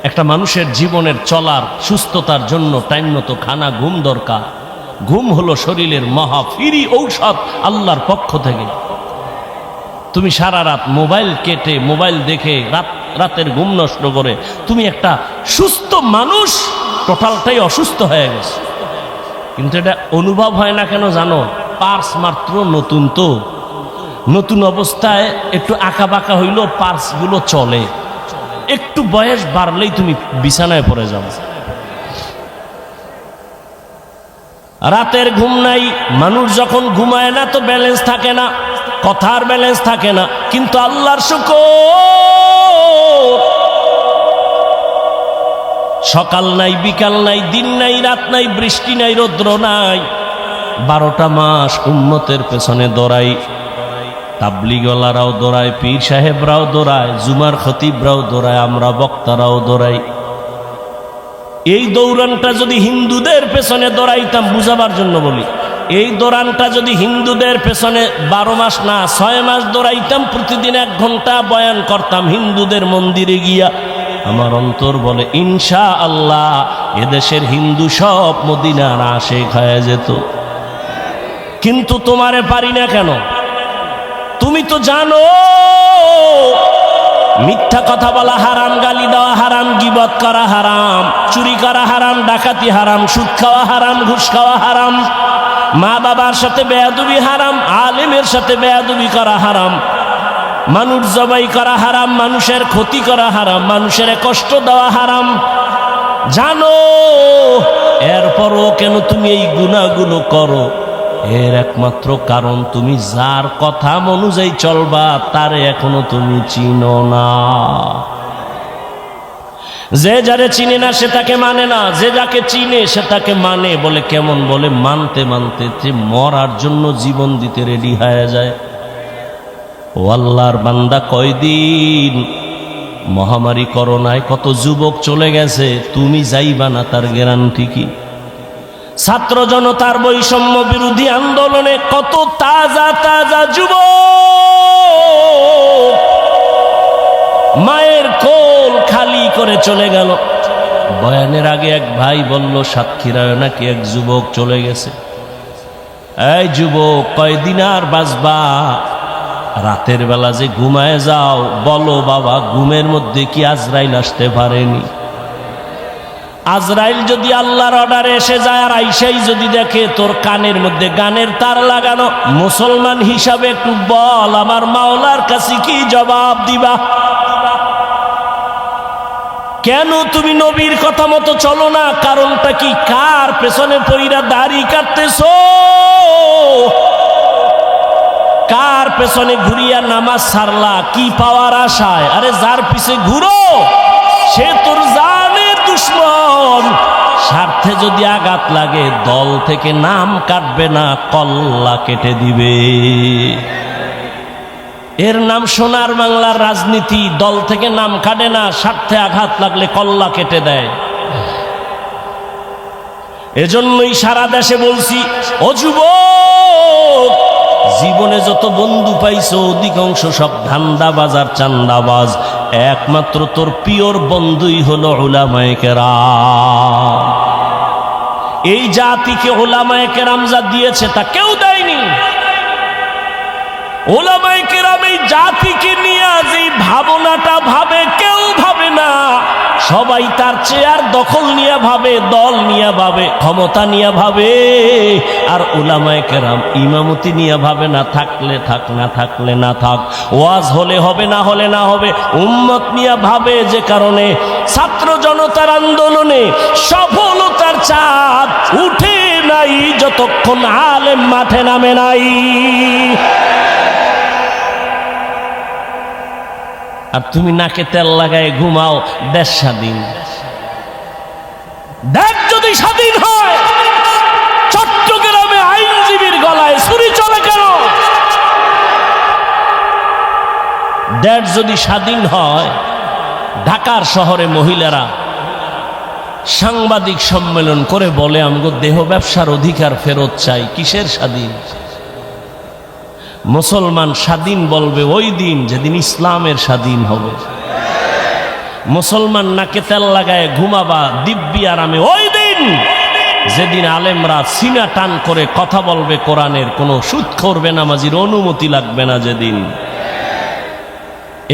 একটা মানুষের জীবনের চলার সুস্থতার জন্য টাইম মতো খানা, ঘুম দরকার। ঘুম হলো শরীরের মহা ফ্রি ঔষধ আল্লাহর পক্ষ থেকে। তুমি সারা রাত মোবাইল কেটে, মোবাইল দেখে রাতের ঘুম নষ্ট করে তুমি একটা সুস্থ মানুষ, টোটালটাই অসুস্থ হয়ে গেছে। কিন্তু এটা অনুভব হয় না কেন জানো? পার্স মাত্র নতুন, তো নতুন অবস্থায় একটু আঁকা বাঁকা হইল, পার্সগুলো চলে। একটু বয়স বাড়লেই তুমি বিছানায় পড়ে যাও। রাতের ঘুম নাই। মানুষ যখন ঘুমায় না তো ব্যালেন্স থাকে না। কথার ব্যালেন্স থাকে না। কিন্তু আল্লাহর শুকর, সকাল নাই, বিকাল নাই, দিন নাই, রাত নাই, বৃষ্টি নাই, রৌদ্র নাই, 12টা মাস উম্মতের পেছনে দৌড়াই। তাবলিগওয়ালারাও দৌড়ায়, পীর সাহেবরাও দৌড়ায়, জুমার খতিবরাও দৌড়ায়, আমরা বক্তারাও দৌড়াই। এই দৌড়ানটা যদি হিন্দুদের পেছনে দৌড়াইতাম, বুঝাবার জন্য বলি, এই দৌড়ানটা যদি হিন্দুদের পেছনে 12 মাস না 6 মাস দৌড়াইতাম, প্রতিদিন 1 ঘন্টা বয়ান করতাম হিন্দুদের মন্দিরে গিয়া, আমার অন্তর বলে ইনশাআল্লাহ এদেশের হিন্দু সব মদিনার আশিক হয়ে যেত। কিন্তু তোমারে পারি না কেন? তুমি তো জানো মিথ্যা কথা বলা হারাম, গালি দেওয়া হারাম, গীবত করা হারাম, চুরি করা হারাম, ডাকাতি হারাম, সুদ খাওয়া হারাম, ঘুষ খাওয়া হারাম, মা বাবার সাথে বেয়াদবি হারাম, আলেমের সাথে বেয়াদবি করা হারাম, মানুষ জবাই করা হারাম, মানুষের ক্ষতি করা হারাম, মানুষের কষ্ট দেওয়া হারাম। জানো, এরপরও কেন তুমি এই গুনাহগুলো করো? এর একমাত্র কারণ তুমি যার কথা অনুযায়ী চলবা তারে এখনো তুমি চিনো না। যে যারে চিনে না সে তাকে মানে না, যে যাকে চিনে সে তাকে মানে। বলে কেমন? বলে মানতে মানতে যে মরার জন্য জীবন দিতে রেডি হয়ে যায়। ও আল্লাহর বান্দা, কয়দিন মহামারী করোনায় কত যুবক চলে গেছে, তুমি যাইবা না তার গ্যারান্টি কি? ছাত্র জনতার বৈষম্য বিরোধী আন্দোলনে কত তাজা তাজা যুবক মায়ের কোল খালি করে চলে গেল। বয়ানের আগে এক ভাই বলল, সাতক্ষীরায় নাকি এক যুবক চলে গেছে। এই যুবক, কয়দিন আর বাঁচবা? রাতের বেলা যে ঘুমায় যাও, বলো বাবা, ঘুমের মধ্যে কি আজরাইল আসতে পারেনি? আজরাইল যদি আল্লাহর অর্ডারে এসে যায় আর আইসাই যদি দেখে তোর কানের মধ্যে গানের তার লাগানো, মুসলমান হিসাবে একটু বল, আমার মাওলার কাছে কি জবাব দিবা? কেন তুমি নবীর কথা মতো চলো না? কারণটা কি? কার পেছনে পইরা দাড়ি কাটতেছো? কার পেছনে ঘুরিয়া নামাজ ছাড়লা? কি পাওয়ার আশায়? আরে যার পিছে ঘুরো সে তোর জানের দুশ্মন। স্বার্থে যদি আঘাত লাগে দল থেকে নাম কাটবে না, কল্লা কেটে দিবে। এর নাম সোনার বাংলার রাজনীতি। দল থেকে নাম কাটে না, স্বার্থে আঘাত লাগলে কল্লা কেটে দেয়। এজন্যই সারা দেশে বলছি, ও যুবক, জীবনে যত বন্ধু পাইছো অধিকাংশ সব ধান্দাবাজ আর চান্দাবাজ। একমাত্র তোর পিওর বন্ধুই হলো উলামায়ে কেরাম। এই জাতিকে উলামায়ে কেরাম যা দিয়েছে তা কেউ দেয়নি। উলামায়ে কেরাম এই জাতিকে নিয়ে যে ভাবনাটা ভাবে, কেউ ভাবে না। সবাই তার চেয়ার দখল নিয়ে ভাবে, দল নিয়ে ভাবে, ক্ষমতা নিয়ে ভাবে। আর উলামায়ে কেরাম ইমামতি নিয়ে ভাবে, না থাকলে থাক, না থাকলে না থাক, ওয়াজ হলে হবে, না হলে না হবে। উম্মত নিয়ে ভাবে, যে কারণে ছাত্র জনতার আন্দোলনে সফলতার চাঁদ উঠে নাই যতক্ষণ আলেম মাঠে নামে নাই। আর তুমি নাকে তেল লাগায় ঘুমাও, দেশ স্বাধীন। দেশ যদি স্বাধীন হয়, চট্টগ্রামে আইনজীবীর গলায় ছুরি চলে কেন? দেশ যদি স্বাধীন হয়, ঢাকার শহরে মহিলারা সাংবাদিক সম্মেলন করে বলে, আমগো দেহ ব্যবসার অধিকার ফেরত চাই। কিসের স্বাধীন? মুসলমান স্বাধীন বলবে ওই দিন যেদিন ইসলামের স্বাধীন হবে। মুসলমান নাকে তেল লাগায় ঘুমাবা দিব্যি আরামে ওই দিন যেদিন আলেমরা সিনা টান করে কথা বলবে কোরআনের, কোনো সুদ করবে নামাজির অনুমতি লাগবে না। যেদিন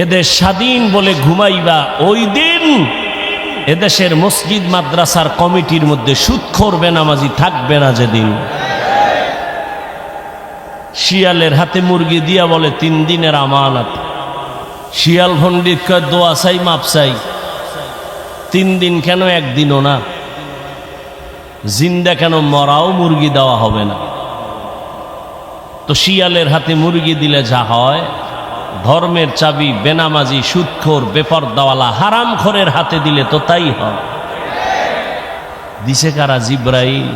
এদেশ স্বাধীন বলে ঘুমাইবা, ওই দিন এদেশের মসজিদ মাদ্রাসার কমিটির মধ্যে সুদ করবে নামাজি থাকবে না। যেদিন শিয়ালের হাতে মুরগি দিয়া বলে 3 দিনের আমানত, শিয়াল ভণ্ডিত কয় দোয়া চাই, মাপ চাই। 3 দিন কেন, 1 দিনও না? জিন্দা কেন, মরাও মুরগি দেওয়া হবে না। তো শিয়ালের হাতে মুরগি দিলে যা হয়, ধর্মের চাবি বেনামাজি, সুদখোর, বেপরদাওয়ালা, হারামখোরের হাতে দিলে তো তাই হয়। দিছে কারা? জিব্রাইল।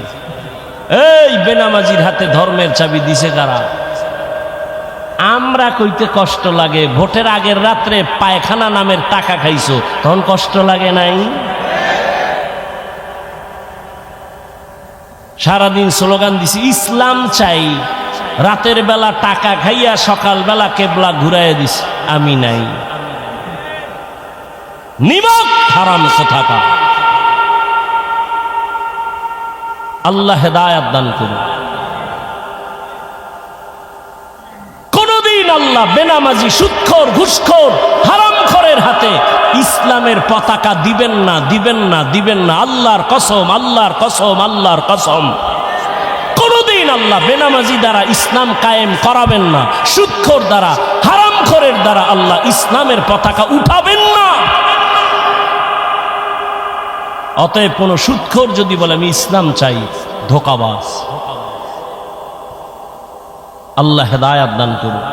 এই বেনামাজির হাতে ধর্মের চাবি দিছে কারা? আমরা কইতে কষ্ট লাগে, ভোটের আগের রাত্রে পায়খানা নামের টাকা খাইছো, তখন কষ্ট লাগে নাই? সারাদিন স্লোগান দিছি ইসলাম চাই, রাতের বেলা টাকা খাইয়া সকাল বেলা কেবলা ঘুরাইয়া দিছি, আমি নাই। নিমক হারাম কোথাকার। আল্লাহ হেদায়াত দান করুন। কোনদিন আল্লাহ বেনামাজি, সুদখোর, ঘুষখোর, হারামখোরের হাতে ইসলামের পতাকা দিবেন না, দিবেন না, দিবেন না। আল্লাহর কসম, আল্লাহর কসম, আল্লাহর কসম। কোনদিন আল্লাহ বেনামাজি দ্বারা ইসলাম কায়েম করাবেন না, সুদখোর দ্বারা, হারামখোরের দ্বারা আল্লাহ ইসলামের পতাকা উঠাবেন না। অতএব কোন সুদখোর যদি বলে আমি ইসলাম চাই, ধোঁকাবাজ। আল্লাহ হেদায়াত দান করুন।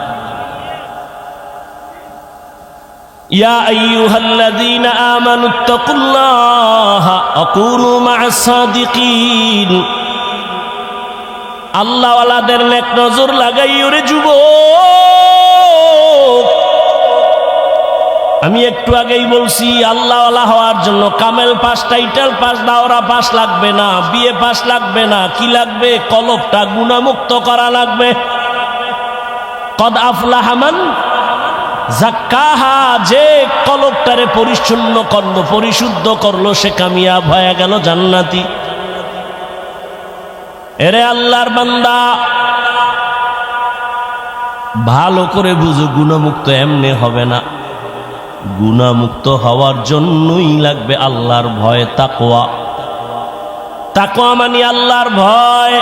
ইয়া আইয়ুহাল্লাযীনা আমানুত্তাকুল্লাহা ওয়া কুনু মা'আস সাদিকিন। আল্লাহওয়ালাদের নেক নজর লাগাইও রে যুবক। আমি একটু আগেই বলছি, আল্লাহওয়ালা হওয়ার জন্য কামেল পাস, টাইটেল পাস, দাওরা পাস লাগবে না, বিএ পাস লাগবে না। কি লাগবে? কলবটা গুনাহমুক্ত করা লাগবে। কদ আফলাহা মান যাক্কাহা, যে কলবটারে পরিচ্ছন্ন করলো, পরিশুদ্ধ করলো, সে কামিয়াব হয়ে গেল, জান্নাতি। এরে আল্লাহর বান্দা, ভালো করে বুঝো, গুনাহমুক্ত এমনি হবে না। গুনাহমুক্ত হওয়ার জন্যই লাগবে আল্লাহর ভয়, তাকওয়া। তাকওয়া মানে আল্লাহর ভয়।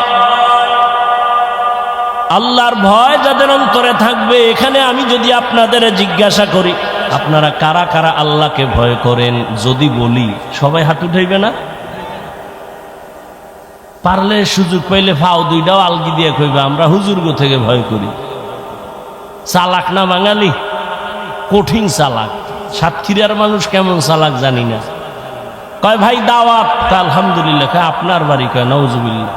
আল্লাহর ভয় যাদের অন্তরে থাকবে, এখানে আমি যদি আপনাদের জিজ্ঞাসা করি আপনারা কারা কারা আল্লাহকে ভয় করেন, যদি বলি সবাই হাত উঠাইবে না? পারলে সুযোগ পাইলে ফাও দুইটাও আলগি দিয়ে কইবে আমরা হুজুরগো থেকে ভয় করি। চালাক না বাঙালি? কঠিন চালাক। সাতক্ষীরার মানুষ কেমন চালাক জানি না। কয় ভাই দাওয়াত, তা আলহামদুলিল্লাহ। কয় আপনার বাড়ি? কয় নাউজুবিল্লাহ।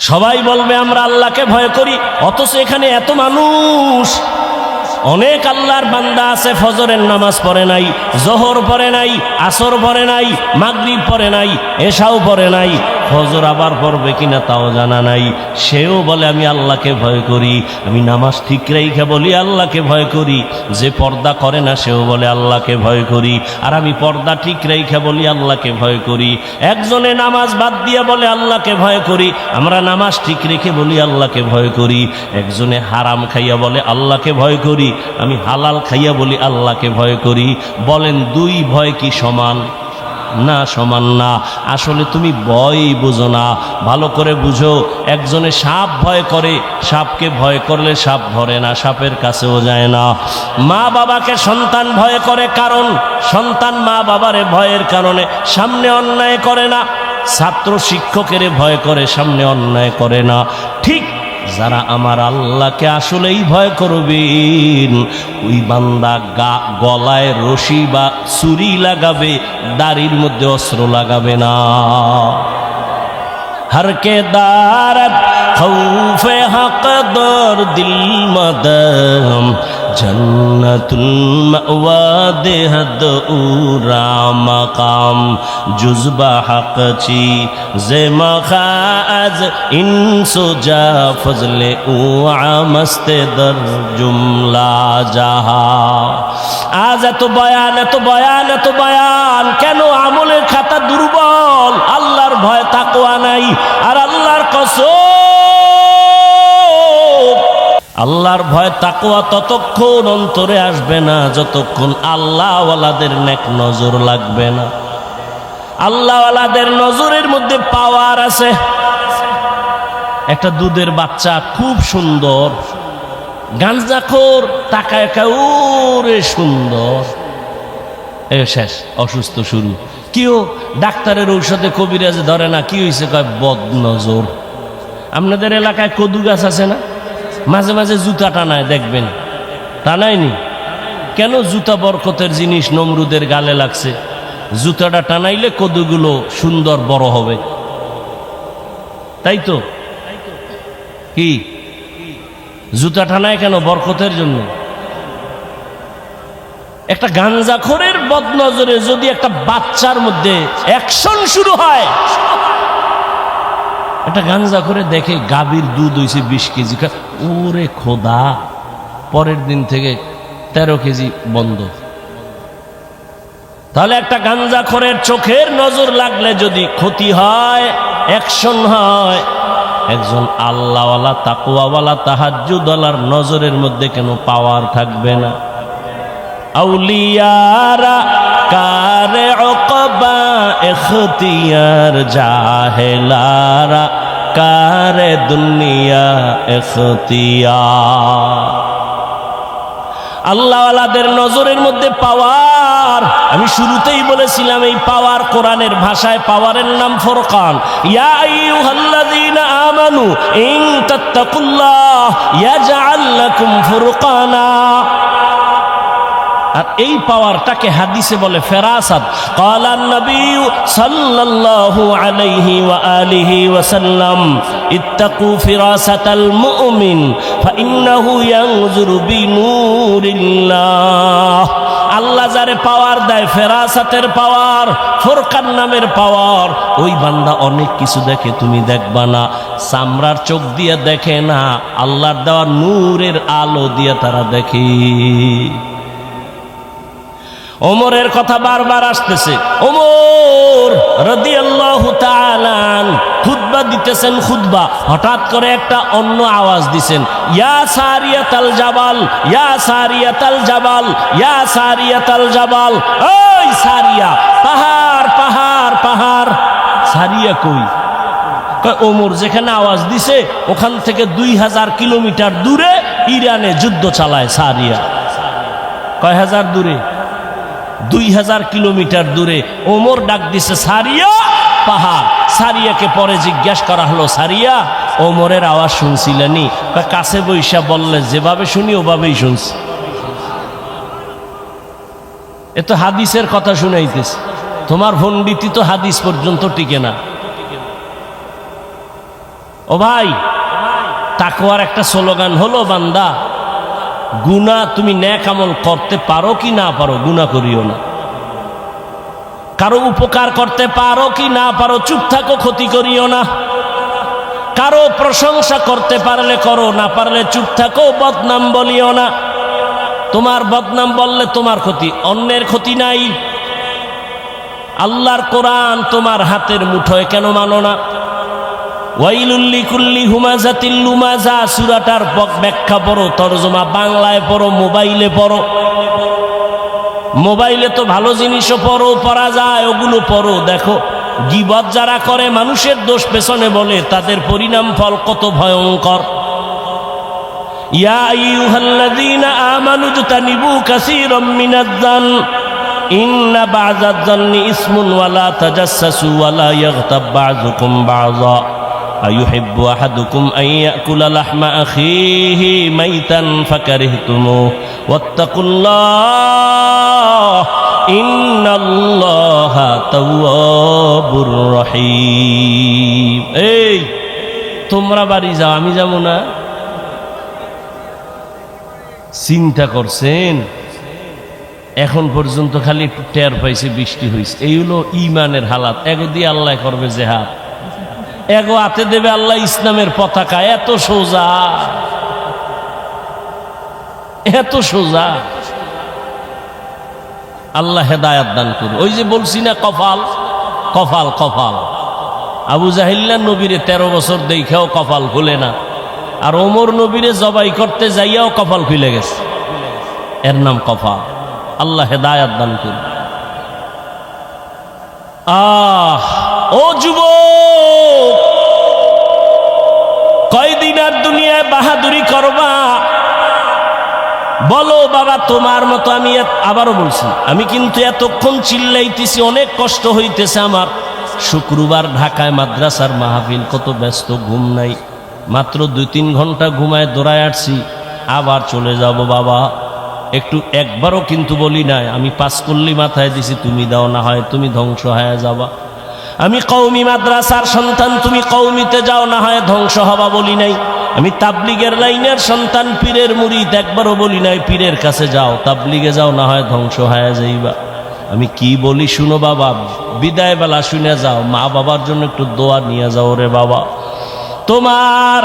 সবাই বলবে আমরা আল্লাহকে ভয় করি, অথচ এখানে এত মানুষ, অনেক আল্লাহর বান্দা আছে ফজরের নামাজ পড়ে নাই, জোহর পড়ে নাই, আসর পড়ে নাই, মাগরিব পড়ে নাই, এশাও পড়ে নাই, ফজর আবার পড়বে কিনা তাও জানা নাই। সেও বলে আমি আল্লাহকে ভয় করি। আমি নামাজ ঠিক রেখে বলি আল্লাহকে ভয় করি। যে পর্দা করে না সেও বলে আল্লাহকে ভয় করি। আর আমি পর্দা ঠিক রেখে বলি আল্লাহকে ভয় করি। একজনে নামাজ বাদ দিয়ে বলে আল্লাহকে ভয় করি। আমরা নামাজ ঠিক রেখে বলি আল্লাহকে ভয় করি। একজনে হারাম খাইয়া বলে আল্লাহকে ভয় করি। আমি হালাল খাইয়া বলি আল্লাহকে ভয় করি। বলেন দুই ভয় কি সমান? না, সমান না। আসলে তুমি ভয় বুঝো না, ভালো করে বুঝো। একজনে সাপ ভয় করে, সাপকে ভয় করলে সাপ ধরে না, সাপের কাছেও যায় না। মা বাবাকে সন্তান ভয় করে, কারণ সন্তান মা বাবারে ভয়ের কারণে সামনে অন্যায় করে না। ছাত্র শিক্ষকের ভয় করে, সামনে অন্যায় করে না। ঠিক যারা আমার আল্লাহকে আসলেই ভয় করবেন, ওই বান্দা গলায় রশি বা ছুরি লাগাবে, দাড়ির মধ্যে অস্ত্র লাগাবে না। हर के दारत खौफे हक दर दिल मदम जन्नतुल मअवा देहद उरा मकाम जुज़बा हक ची जे मखाज इंसो जा फजले उआ मस्ते दर जुमला जहा। आज এত বয়ান, এত বয়ান, এত বয়ান কেন? আমলের খাতা দুর্বল, আল্লাহর ভয় তাকওয়া নাই। আর আল্লাহর কসম, আল্লাহর ভয় তাকওয়া ততক্ষণ অন্তরে আসবে না যতক্ষণ আল্লাহওয়ালাদের নেক নজর লাগবে না। আল্লাহওয়ালাদের নজরের মধ্যে পাওয়ার আছে। একটা দুধের বাচ্চা খুব সুন্দর, গাঞ্জাখোর তাকায় ওরে সুন্দর, এ শেষ, অসুস্থ শুরু। কেউ ডাক্তারের ঔষধে কবিরাজে ধরে না, কি হয়েছে কয় বদনজর। আপনাদের এলাকায় কদু গাছ আছে না? মাঝে মাঝে জুতা টানায়, দেখবেন টানায়নি কেন? জুতা বরকতের জিনিস, নমরুদের গালে লাগছে, জুতাটা টানাইলে কদুগুলো সুন্দর বড় হবে, তাই তো? কি জুতা টানায় কেন? বরকতের জন্য। একটা গাঞ্জাখোরের বদনজরে যদি একটা বাচ্চার মধ্যে অ্যাকশন শুরু হয়, একটা গাঞ্জাখোরে দেখে গাভীর দুধ হয়েছে 20 কেজি, ওরে খোদা, পরের দিন থেকে 13 কেজি বন্ধ। তাহলে একটা গাঞ্জাখোরের চোখের নজর লাগলে যদি ক্ষতি হয়, অ্যাকশন হয়, একজন আল্লাহওয়ালা তাকওয়াওয়ালা তাহাজ্জুদওয়ালার নজরের মধ্যে কেন পাওয়ার থাকবে না? আউলিয়ারা কারে উকবা ইখতিয়ার, জাহেলারা কারে দুনিয়া ইখতিয়ার। আল্লাহওয়ালাদের নজরের মধ্যে পাওয়ার, আমি শুরুতেই বলেছিলাম এই পাওয়ার কোরআনের ভাষায় পাওয়ারের নাম ফুরকান। ইয়া আইয়ুহাল্লাযীনা আমানু ইন তাত্তাকুল্লাহ ইয়াজআল লাকুম ফুরকানা। আর এই পাওয়ারটাকে হাদিসে বলে ফেরাসাত। ক্বালান নবী সাল্লাল্লাহু আলাইহি ওয়া আলিহি ওয়াসাল্লাম ইত্তাকু ফিরাসাতাল মুমিন ফাইন্নাহু ইয়ানজুরু বিনূরিল্লাহ। আল্লাহ যারে পাওয়ার দেয়, ফেরাসাতের পাওয়ার, ফুরকান নামের পাওয়ার, ওই বান্দা অনেক কিছু দেখে, তুমি দেখবা না। চামড়ার চোখ দিয়ে দেখে না, আল্লাহর দেওয়া নূরের আলো দিয়ে তারা দেখে। ওমরের কথা বারবার আসতেছে। ওমর রাদিয়াল্লাহু তাআলা খুতবা দিতেছেন, খুতবা, হঠাৎ করে একটা অন্য আওয়াজ দিছেন, ইয়া সারিয়াতাল জাবাল, ইয়া সারিয়াতাল জাবাল, ইয়া সারিয়াতাল জাবাল। ওই সারিয়া, পাহাড় পাহাড় পাহাড়। সারিয়া কই? ওমর যেখানে আওয়াজ দিছে ওখান থেকে 2000 কিলোমিটার দূরে ইরানে যুদ্ধ চালায় সারিয়া। কয় হাজার দূরে? 2000 কিলোমিটার দূরে। ওমর ডাক দিছে সারিয়া, পাহাড়। সারিয়াকে পরে জিজ্ঞাসা করা হলো, সারিয়া ওমরের আওয়াজ শুনছিলেনি? কাছে বৈশা বললে যেভাবে শুনি ওভাবেই শুনছি। এ তো হাদিসের কথা শুনাইতেছে, তোমার পণ্ডিতি তো হাদিস পর্যন্ত টিকে না। ও ভাই, তাকওয়ার একটা স্লোগান হলো, বান্দা গুনাহ তুমি নেক আমল করতে পারো কি না পারো, গুনাহ করিও না। কারো উপকার করতে পারো কি না পারো, চুপ থাকো, ক্ষতি করিও না। কারো প্রশংসা করতে পারলে করো, না পারলে চুপ থাকো, বদনাম বলিও না। তোমার বদনাম বললে তোমার ক্ষতি, অন্যের ক্ষতি নাই। আল্লাহর কোরআন তোমার হাতের মুঠোয় কেন মানো না? ওয়াইলুল লিকুল্লি হুমাযাতিল লুমাযা, সূরাটার ব্যাখ্যা পড়ো, তরজমা বাংলায় পড়ো, মোবাইলে পড়ো। মোবাইলে তো ভালো জিনিসও পড়া যায়, ওগুলো পড়ো, দেখো গীবত যারা করে, মানুষের দোষ পেছনে বলে, তাদের পরিণাম ফল কত ভয়ঙ্কর। ইয়া আইয়ুহাল্লাযীনা আমানু জতানিবু কাসীরাম মিনাজ-যান ইন্না বা'যাজ-যান্নি ইসমুন ওয়া লা তাজাসসু ওয়া লা ইয়াগতাব বা'যুকুম বা'যা আইয়ুহিব্বু আহাদুকুম আন ইয়াকুলা লাহমা আখিহি মাইতান ফাকারিহতুমুহু ওয়াত্তাকুল্লাহ ইন্নাল্লাহা তাওয়াবুর রহিম। এই তোমরা বাড়ি যাও, আমি যাব না? চিন্তা করছেন? এখন পর্যন্ত খালি একটু টের পাইছে, বৃষ্টি হয়েছে। এই হলো ইমানের হালাত। এগো দিয়ে আল্লাহ করবে জেহাদ, এগো হাতে দেবে আল্লাহ ইসলামের পতাকা। এত সোজা, এত সোজা। আল্লাহ হেদায়াত দান করুন। ওই যে বলছি না, কপাল কপাল কপাল। আবু জাহিল্লা নবীরে 13 বছর দেখাও কপাল খুলে না, আর ওমর নবীরে জবাই করতে যাইয়াও কপাল খুলে গেছে। এর নাম কপাল। আল্লাহ হেদায়াত দান করুন। ও যুবক, কয়দিন আর দুনিয়ায় বাহাদুরি করবা? বলো বাবা তোমার মতো আমি আবারও বলছি, আমি কিন্তু এতক্ষণ চিল্লাইতেছি, অনেক কষ্ট হইতেছে আমার। শুক্রবার ঢাকায় মাদ্রাসার মাহফিল, কত ব্যস্ত, ঘুম নাই, মাত্র 2-3 ঘন্টা ঘুমায় দৌড়ায় আসছি, আবার চলে যাব বাবা। একটু একবারও কিন্তু বলি নাই আমি 5 কল্লি মাথায় দিছি, তুমি দাও, না হয় তুমি ধ্বংস হয়ে যাবা। আমি কওমি মাদ্রাসার সন্তান, তুমি কওমিতে যাও, না হয় ধ্বংস হবা বলি নাই। আমি তাবলিগের লাইনের সন্তান, পীরের মুরিদ, একবারও বলি নাই পীরের কাছে যাও, তাবলিগে যাও, না হয় ধ্বংস হয়ে যাইবা। আমি কি বলি শুনো বাবা, বিদায় বেলা শুনে যাও, মা বাবার জন্য একটু দোয়া নিয়ে যাও রে বাবা। তোমার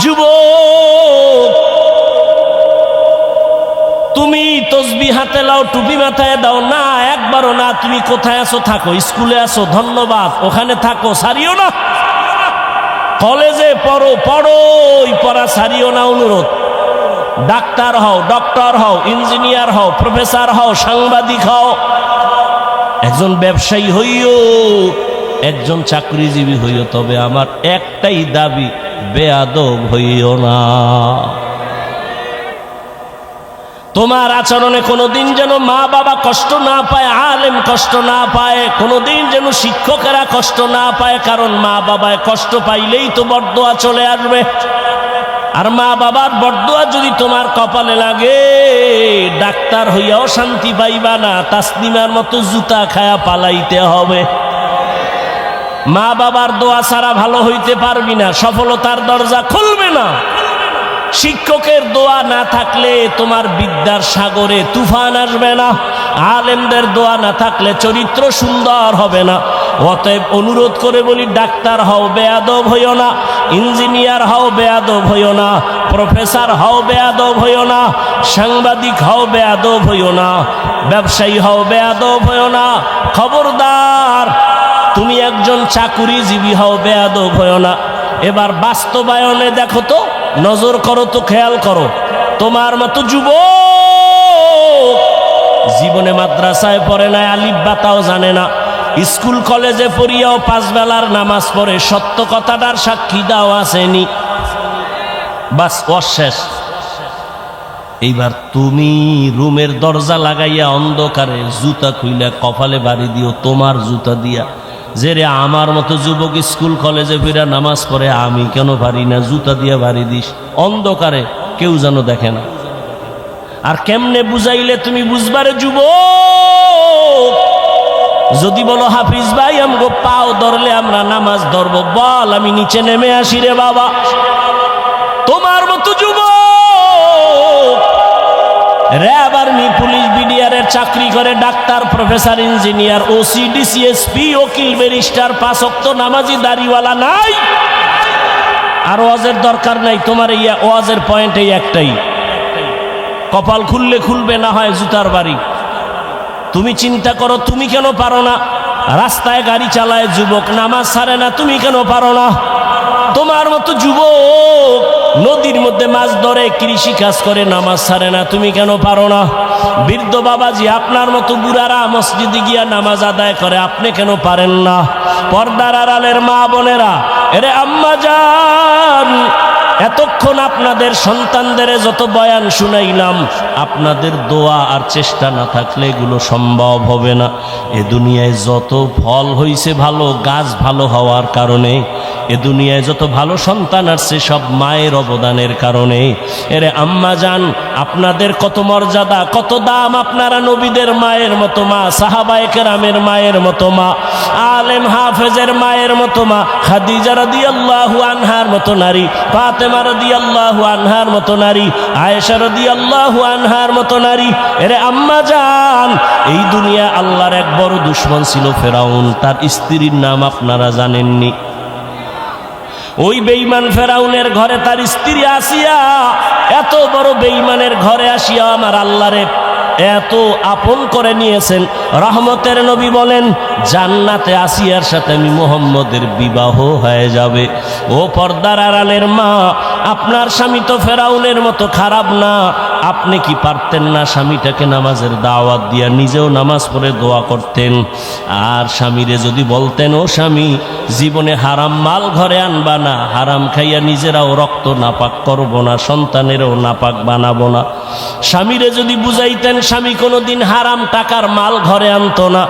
যুবক, তুমি তসবিহ হাতে লাও, টুপি মাথায় দাও না, একবারও না। তুমি কোথায় আছো থাকো, স্কুলে আছো ধন্যবাদ, ওখানে থাকো, সারিও না। কলেজে পড়ো, ওই পড়া সারিও না, অনুরোধ। ডাক্তার হও, ডক্টর হও, ইঞ্জিনিয়ার হও, প্রফেসর হও, সাংবাদিক হও, একজন ব্যবসায়ী হইও, একজন চাকরিজীবী হইও, তবে আমার একটাই দাবি, বেয়াদব হইও না। তোমার আচরণে কোনোদিন যেন মা বাবা কষ্ট না পায়, আলেম কষ্ট না পায়, কোনোদিন যেন শিক্ষকেরা কষ্ট না পায়, কারণ মা বাবায় কষ্ট পাইলেই তো বরদোয়া চলে আসবে। আর মা বাবার বরদোয়া যদি তোমার কপালে লাগে, ডাক্তার হইয়াও শান্তি পাইবা না, তাসলিমার মতো জুতা খায়া পালাইতে হবে। মা বাবার দোয়া ছাড়া ভালো হইতে পারবি না, সফলতার দরজা খুলবে না। শিক্ষকের দোয়া না থাকলে তোমার বিদ্যার সাগরে তুফান আসবে না। আলেমদের দোয়া না থাকলে চরিত্র সুন্দর হবে না। অতএব অনুরোধ করে বলি, ডাক্তার হও, বেয়াদব হইও না। ইঞ্জিনিয়ার হও, বেয়াদব হইও না। প্রফেসর হও, বেয়াদব হইও না। সাংবাদিক হও, বেয়াদব হইও না। ব্যবসায়ী হও, বেয়াদব হইও না। খবরদার, তুমি একজন চাকুরিজীবী হও, বেয়াদব হইও না। এবার বাস্তবায়নে দেখো তো, নজর করো তো, খেয়াল করো। তোমার মতো যুবক জীবনে মাদ্রাসায় পড়ে না, আলিফ বাতাও জানে না, স্কুল কলেজে পড়িয়াও 5 বেলার নামাজ পড়ে, সত্য কথাটার সাক্ষী দাও আসেনি, বাস অশেষ। এইবার তুমি রুমের দরজা লাগাইয়া অন্ধকারে জুতা খুইলা কপালে বাড়ি দিও, তোমার জুতা দিয়া, যে রে আমার মতো যুবক স্কুল কলেজে ফিরা নামাজ পড়ে, আমি কেন পারি না, জুতা দিয়া বাড়ি দিস অন্ধকারে, কেউ যেন দেখে না। আর কেমনে বুঝাইলে তুমি বুঝবারে যুবক? যদি বলো হাফিজ ভাই আমগো পাও ধরলে আমরা নামাজ ধরব, বল আমি নিচে নেমে আসি রে বাবা। তোমার মতো যুবক র্যাব, আর্মি, পুলিশ, বিডিআরের চাকরি করে, doctor, professor, engineer, OC, DC, SP, ওকিল, ব্যারিস্টার, 5 ওয়াক্ত নামাজি, দাড়িওয়ালা নাই। আর ওয়াজের দরকার নাই, তোমার এই ওয়াজের পয়েন্ট এই একটাই, কপাল খুললে খুলবে, না হয় জুতার বাড়ি। তুমি চিন্তা করো, তুমি কেন পারো না? রাস্তায় গাড়ি চালায় যুবক, নামাজ ছাড়ে না, তুমি কেন পারো না? তোমার মতো যুবক নদীর মধ্যে মাছ ধরে, কৃষি কাজ করে, নামাজ ছাড়ে না, তুমি কেন পারো না? বৃদ্ধ বাবাজি, আপনার মতো বুড়ারা মসজিদে গিয়া নামাজ আদায় করে, আপনি কেন পারেন না? পর্দার আড়ালের মা বোনেরা, এরে আম্মা জান, এতক্ষণ আপনাদের সন্তানদের যত বয়ান শুনাইলাম, আপনাদের দোয়া আর চেষ্টা না থাকলে এগুলো সম্ভব হবে না। এ দুনিয়ায় যত ফল হইছে ভালো, গাছ ভালো হওয়ার কারণে, এ দুনিয়ায় যত ভালো সন্তান আসছে সব মায়ের অবদানের কারণে। এরে আম্মা জান, আপনাদের কত মর্যাদা, কত দাম। আপনারা নবীদের মায়ের মতো মা, সাহাবায়ে কেরামের মায়ের মতো মা, আলেম হাফেজের মায়ের মতো মা, খাদিজা রাদিয়াল্লাহু আনহার মতো নারী, ফাতেমা রাদিয়াল্লাহু আনহার মতো নারী, আয়েশা রাদিয়াল্লাহু আনহার মতো নারী। এরে আম্মা জান, এই দুনিয়া আল্লাহর এক বড় দুশমন ছিল ফেরাউন, তার স্ত্রীর নাম আপনারা জানেননি। ওই বেঈমান ফেরাউনের ঘরে তার স্ত্রী আসিয়া, এত বড় বেঈমানের ঘরে আসিয়া আমার আল্লাহরে এত আপন করে নিয়েছেন। রহমতের নবী বলেন, জান্নাতে আসিয়ার সাথে আমি মুহাম্মদের বিবাহ হয়ে যাবে। ও পর্দার আড়ালের মা, আপনার স্বামী তো ফেরাউনের মতো খারাপ না। আপনি কি পারতেন না স্বামীটাকে নামাজের দাওয়াত দিয়া নিজেও নামাজ পড়ে দোয়া করতেন? আর স্বামীরে যদি বলতেন, ও স্বামী, জীবনে হারাম মাল ঘরে আনবা না, হারাম খাইয়া নিজেরাও রক্ত নাপাক করবো না, সন্তানেরও নাপাক বানাবো না। স্বামীরে যদি বুঝাইতেন, স্বামী কোনোদিন হারাম টাকার মাল ঘরে আনতো না।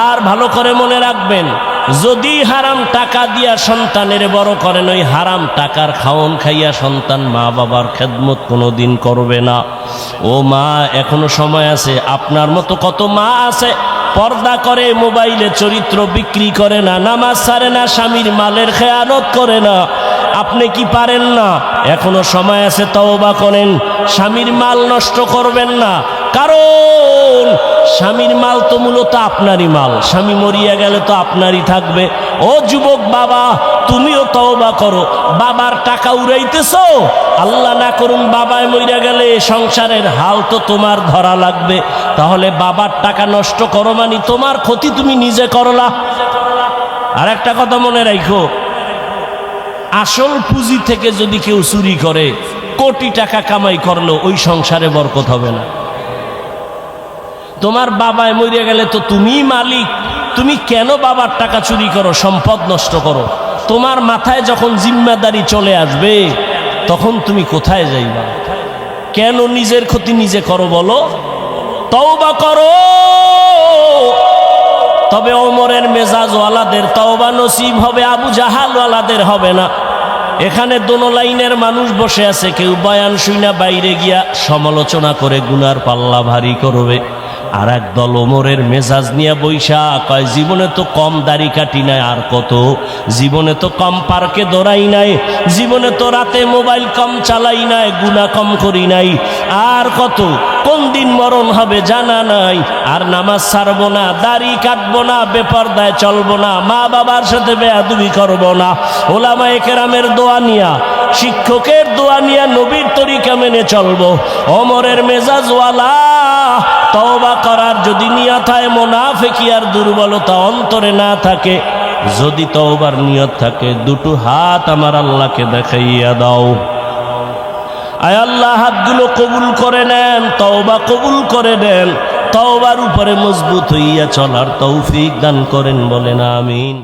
আর ভালো করে মনে রাখবেন, যদি হারাম টাকা দিয়া সন্তানের বড় করেন, ওই হারাম টাকার খাওন খাইয়া সন্তান মা বাবার খেদমত কোনোদিন করবে না। ও মা, এখনো সময় আছে। আপনার মতো কত মা আছে পর্দা করে, মোবাইলে চরিত্র বিক্রি করে না, নামাজ ছাড়ে না, স্বামীর মালের খেয়ানত করে না। আপনি কি পারেন না? এখনো সময় আছে, তওবা করেন। স্বামীর মাল নষ্ট করবেন না, কারণ স্বামীর মাল তো মূলত আপনারই মাল। স্বামী মরিয়া গেলে তো আপনারই থাকবে। ও যুবক বাবা, তুমিও তওবা করো। বাবার টাকা উড়াইতেছো, আল্লাহ না করুন বাবায় মরিয়া গেলে সংসারের হাল তো তোমার ধরা লাগবে। তাহলে বাবার টাকা নষ্ট করো মানে তোমার ক্ষতি তুমি নিজে করলা। আর একটা কথা মনে রাখো, আসল পুঁজি থেকে যদি কেউ চুরি করে, কোটি টাকা কামাই করলো, ওই সংসারে বরকত হবে না। তোমার বাবায় মরিয়া গেলে তো তুমিই মালিক। তুমি কেন বাবার টাকা চুরি করো, সম্পদ নষ্ট করো? তোমার মাথায় যখন জিম্মাদারি চলে আসবে, তখন তুমি কোথায় যাইবা? কেন নিজের ক্ষতি নিজে করো বলো? তওবা করো। তবে ওমরের মেজাজওয়ালাদের তওবা নসিব হবে, আবু জাহালওয়ালাদের হবে না। এখানে দোনো লাইনের মানুষ বসে আছে, কেউ বয়ান শুইনা বাইরে গিয়া সমালোচনা করে গুনার পাল্লা ভারী করবে। আর এক দল ওমরের মেজাজ নিয়ে বৈশা কয়, জীবনে তো কম দাড়ি কাটি নাই, আর কত, জীবনে তো কম পার্কে দৌড়াই নাই, জীবনে তো রাতে মোবাইল কম চালাই নাই, গুনাহ কম করি নাই, আর কত, কোন দিন মরণ হবে জানা নাই, আর নামাজ ছাড়বো না, দাড়ি কাটবো না, বেপরদায় চলবো না, মা বাবার সাথে বেয়াদবি করবো না, ওলামায়ে কেরামের দোয়া নিয়া, শিক্ষকের দোয়া নিয়া নবীর তরিকা মেনে চলবো। ওমরের মেজাজওয়ালা তওবা করার যদি নিয়ত হয়, মুনাফিকি আর দুর্বলতা অন্তরে না থাকে, যদি তওবার নিয়ত থাকে, দুটো হাত আমার আল্লাহকে দেখাইয়া দাও। আয় আল্লাহ, হাতগুলো কবুল করে নেন, তওবা কবুল করে নেন, তওবার উপরে মজবুত হইয়া চলার তৌফিক দান করেন, বলেন আমিন।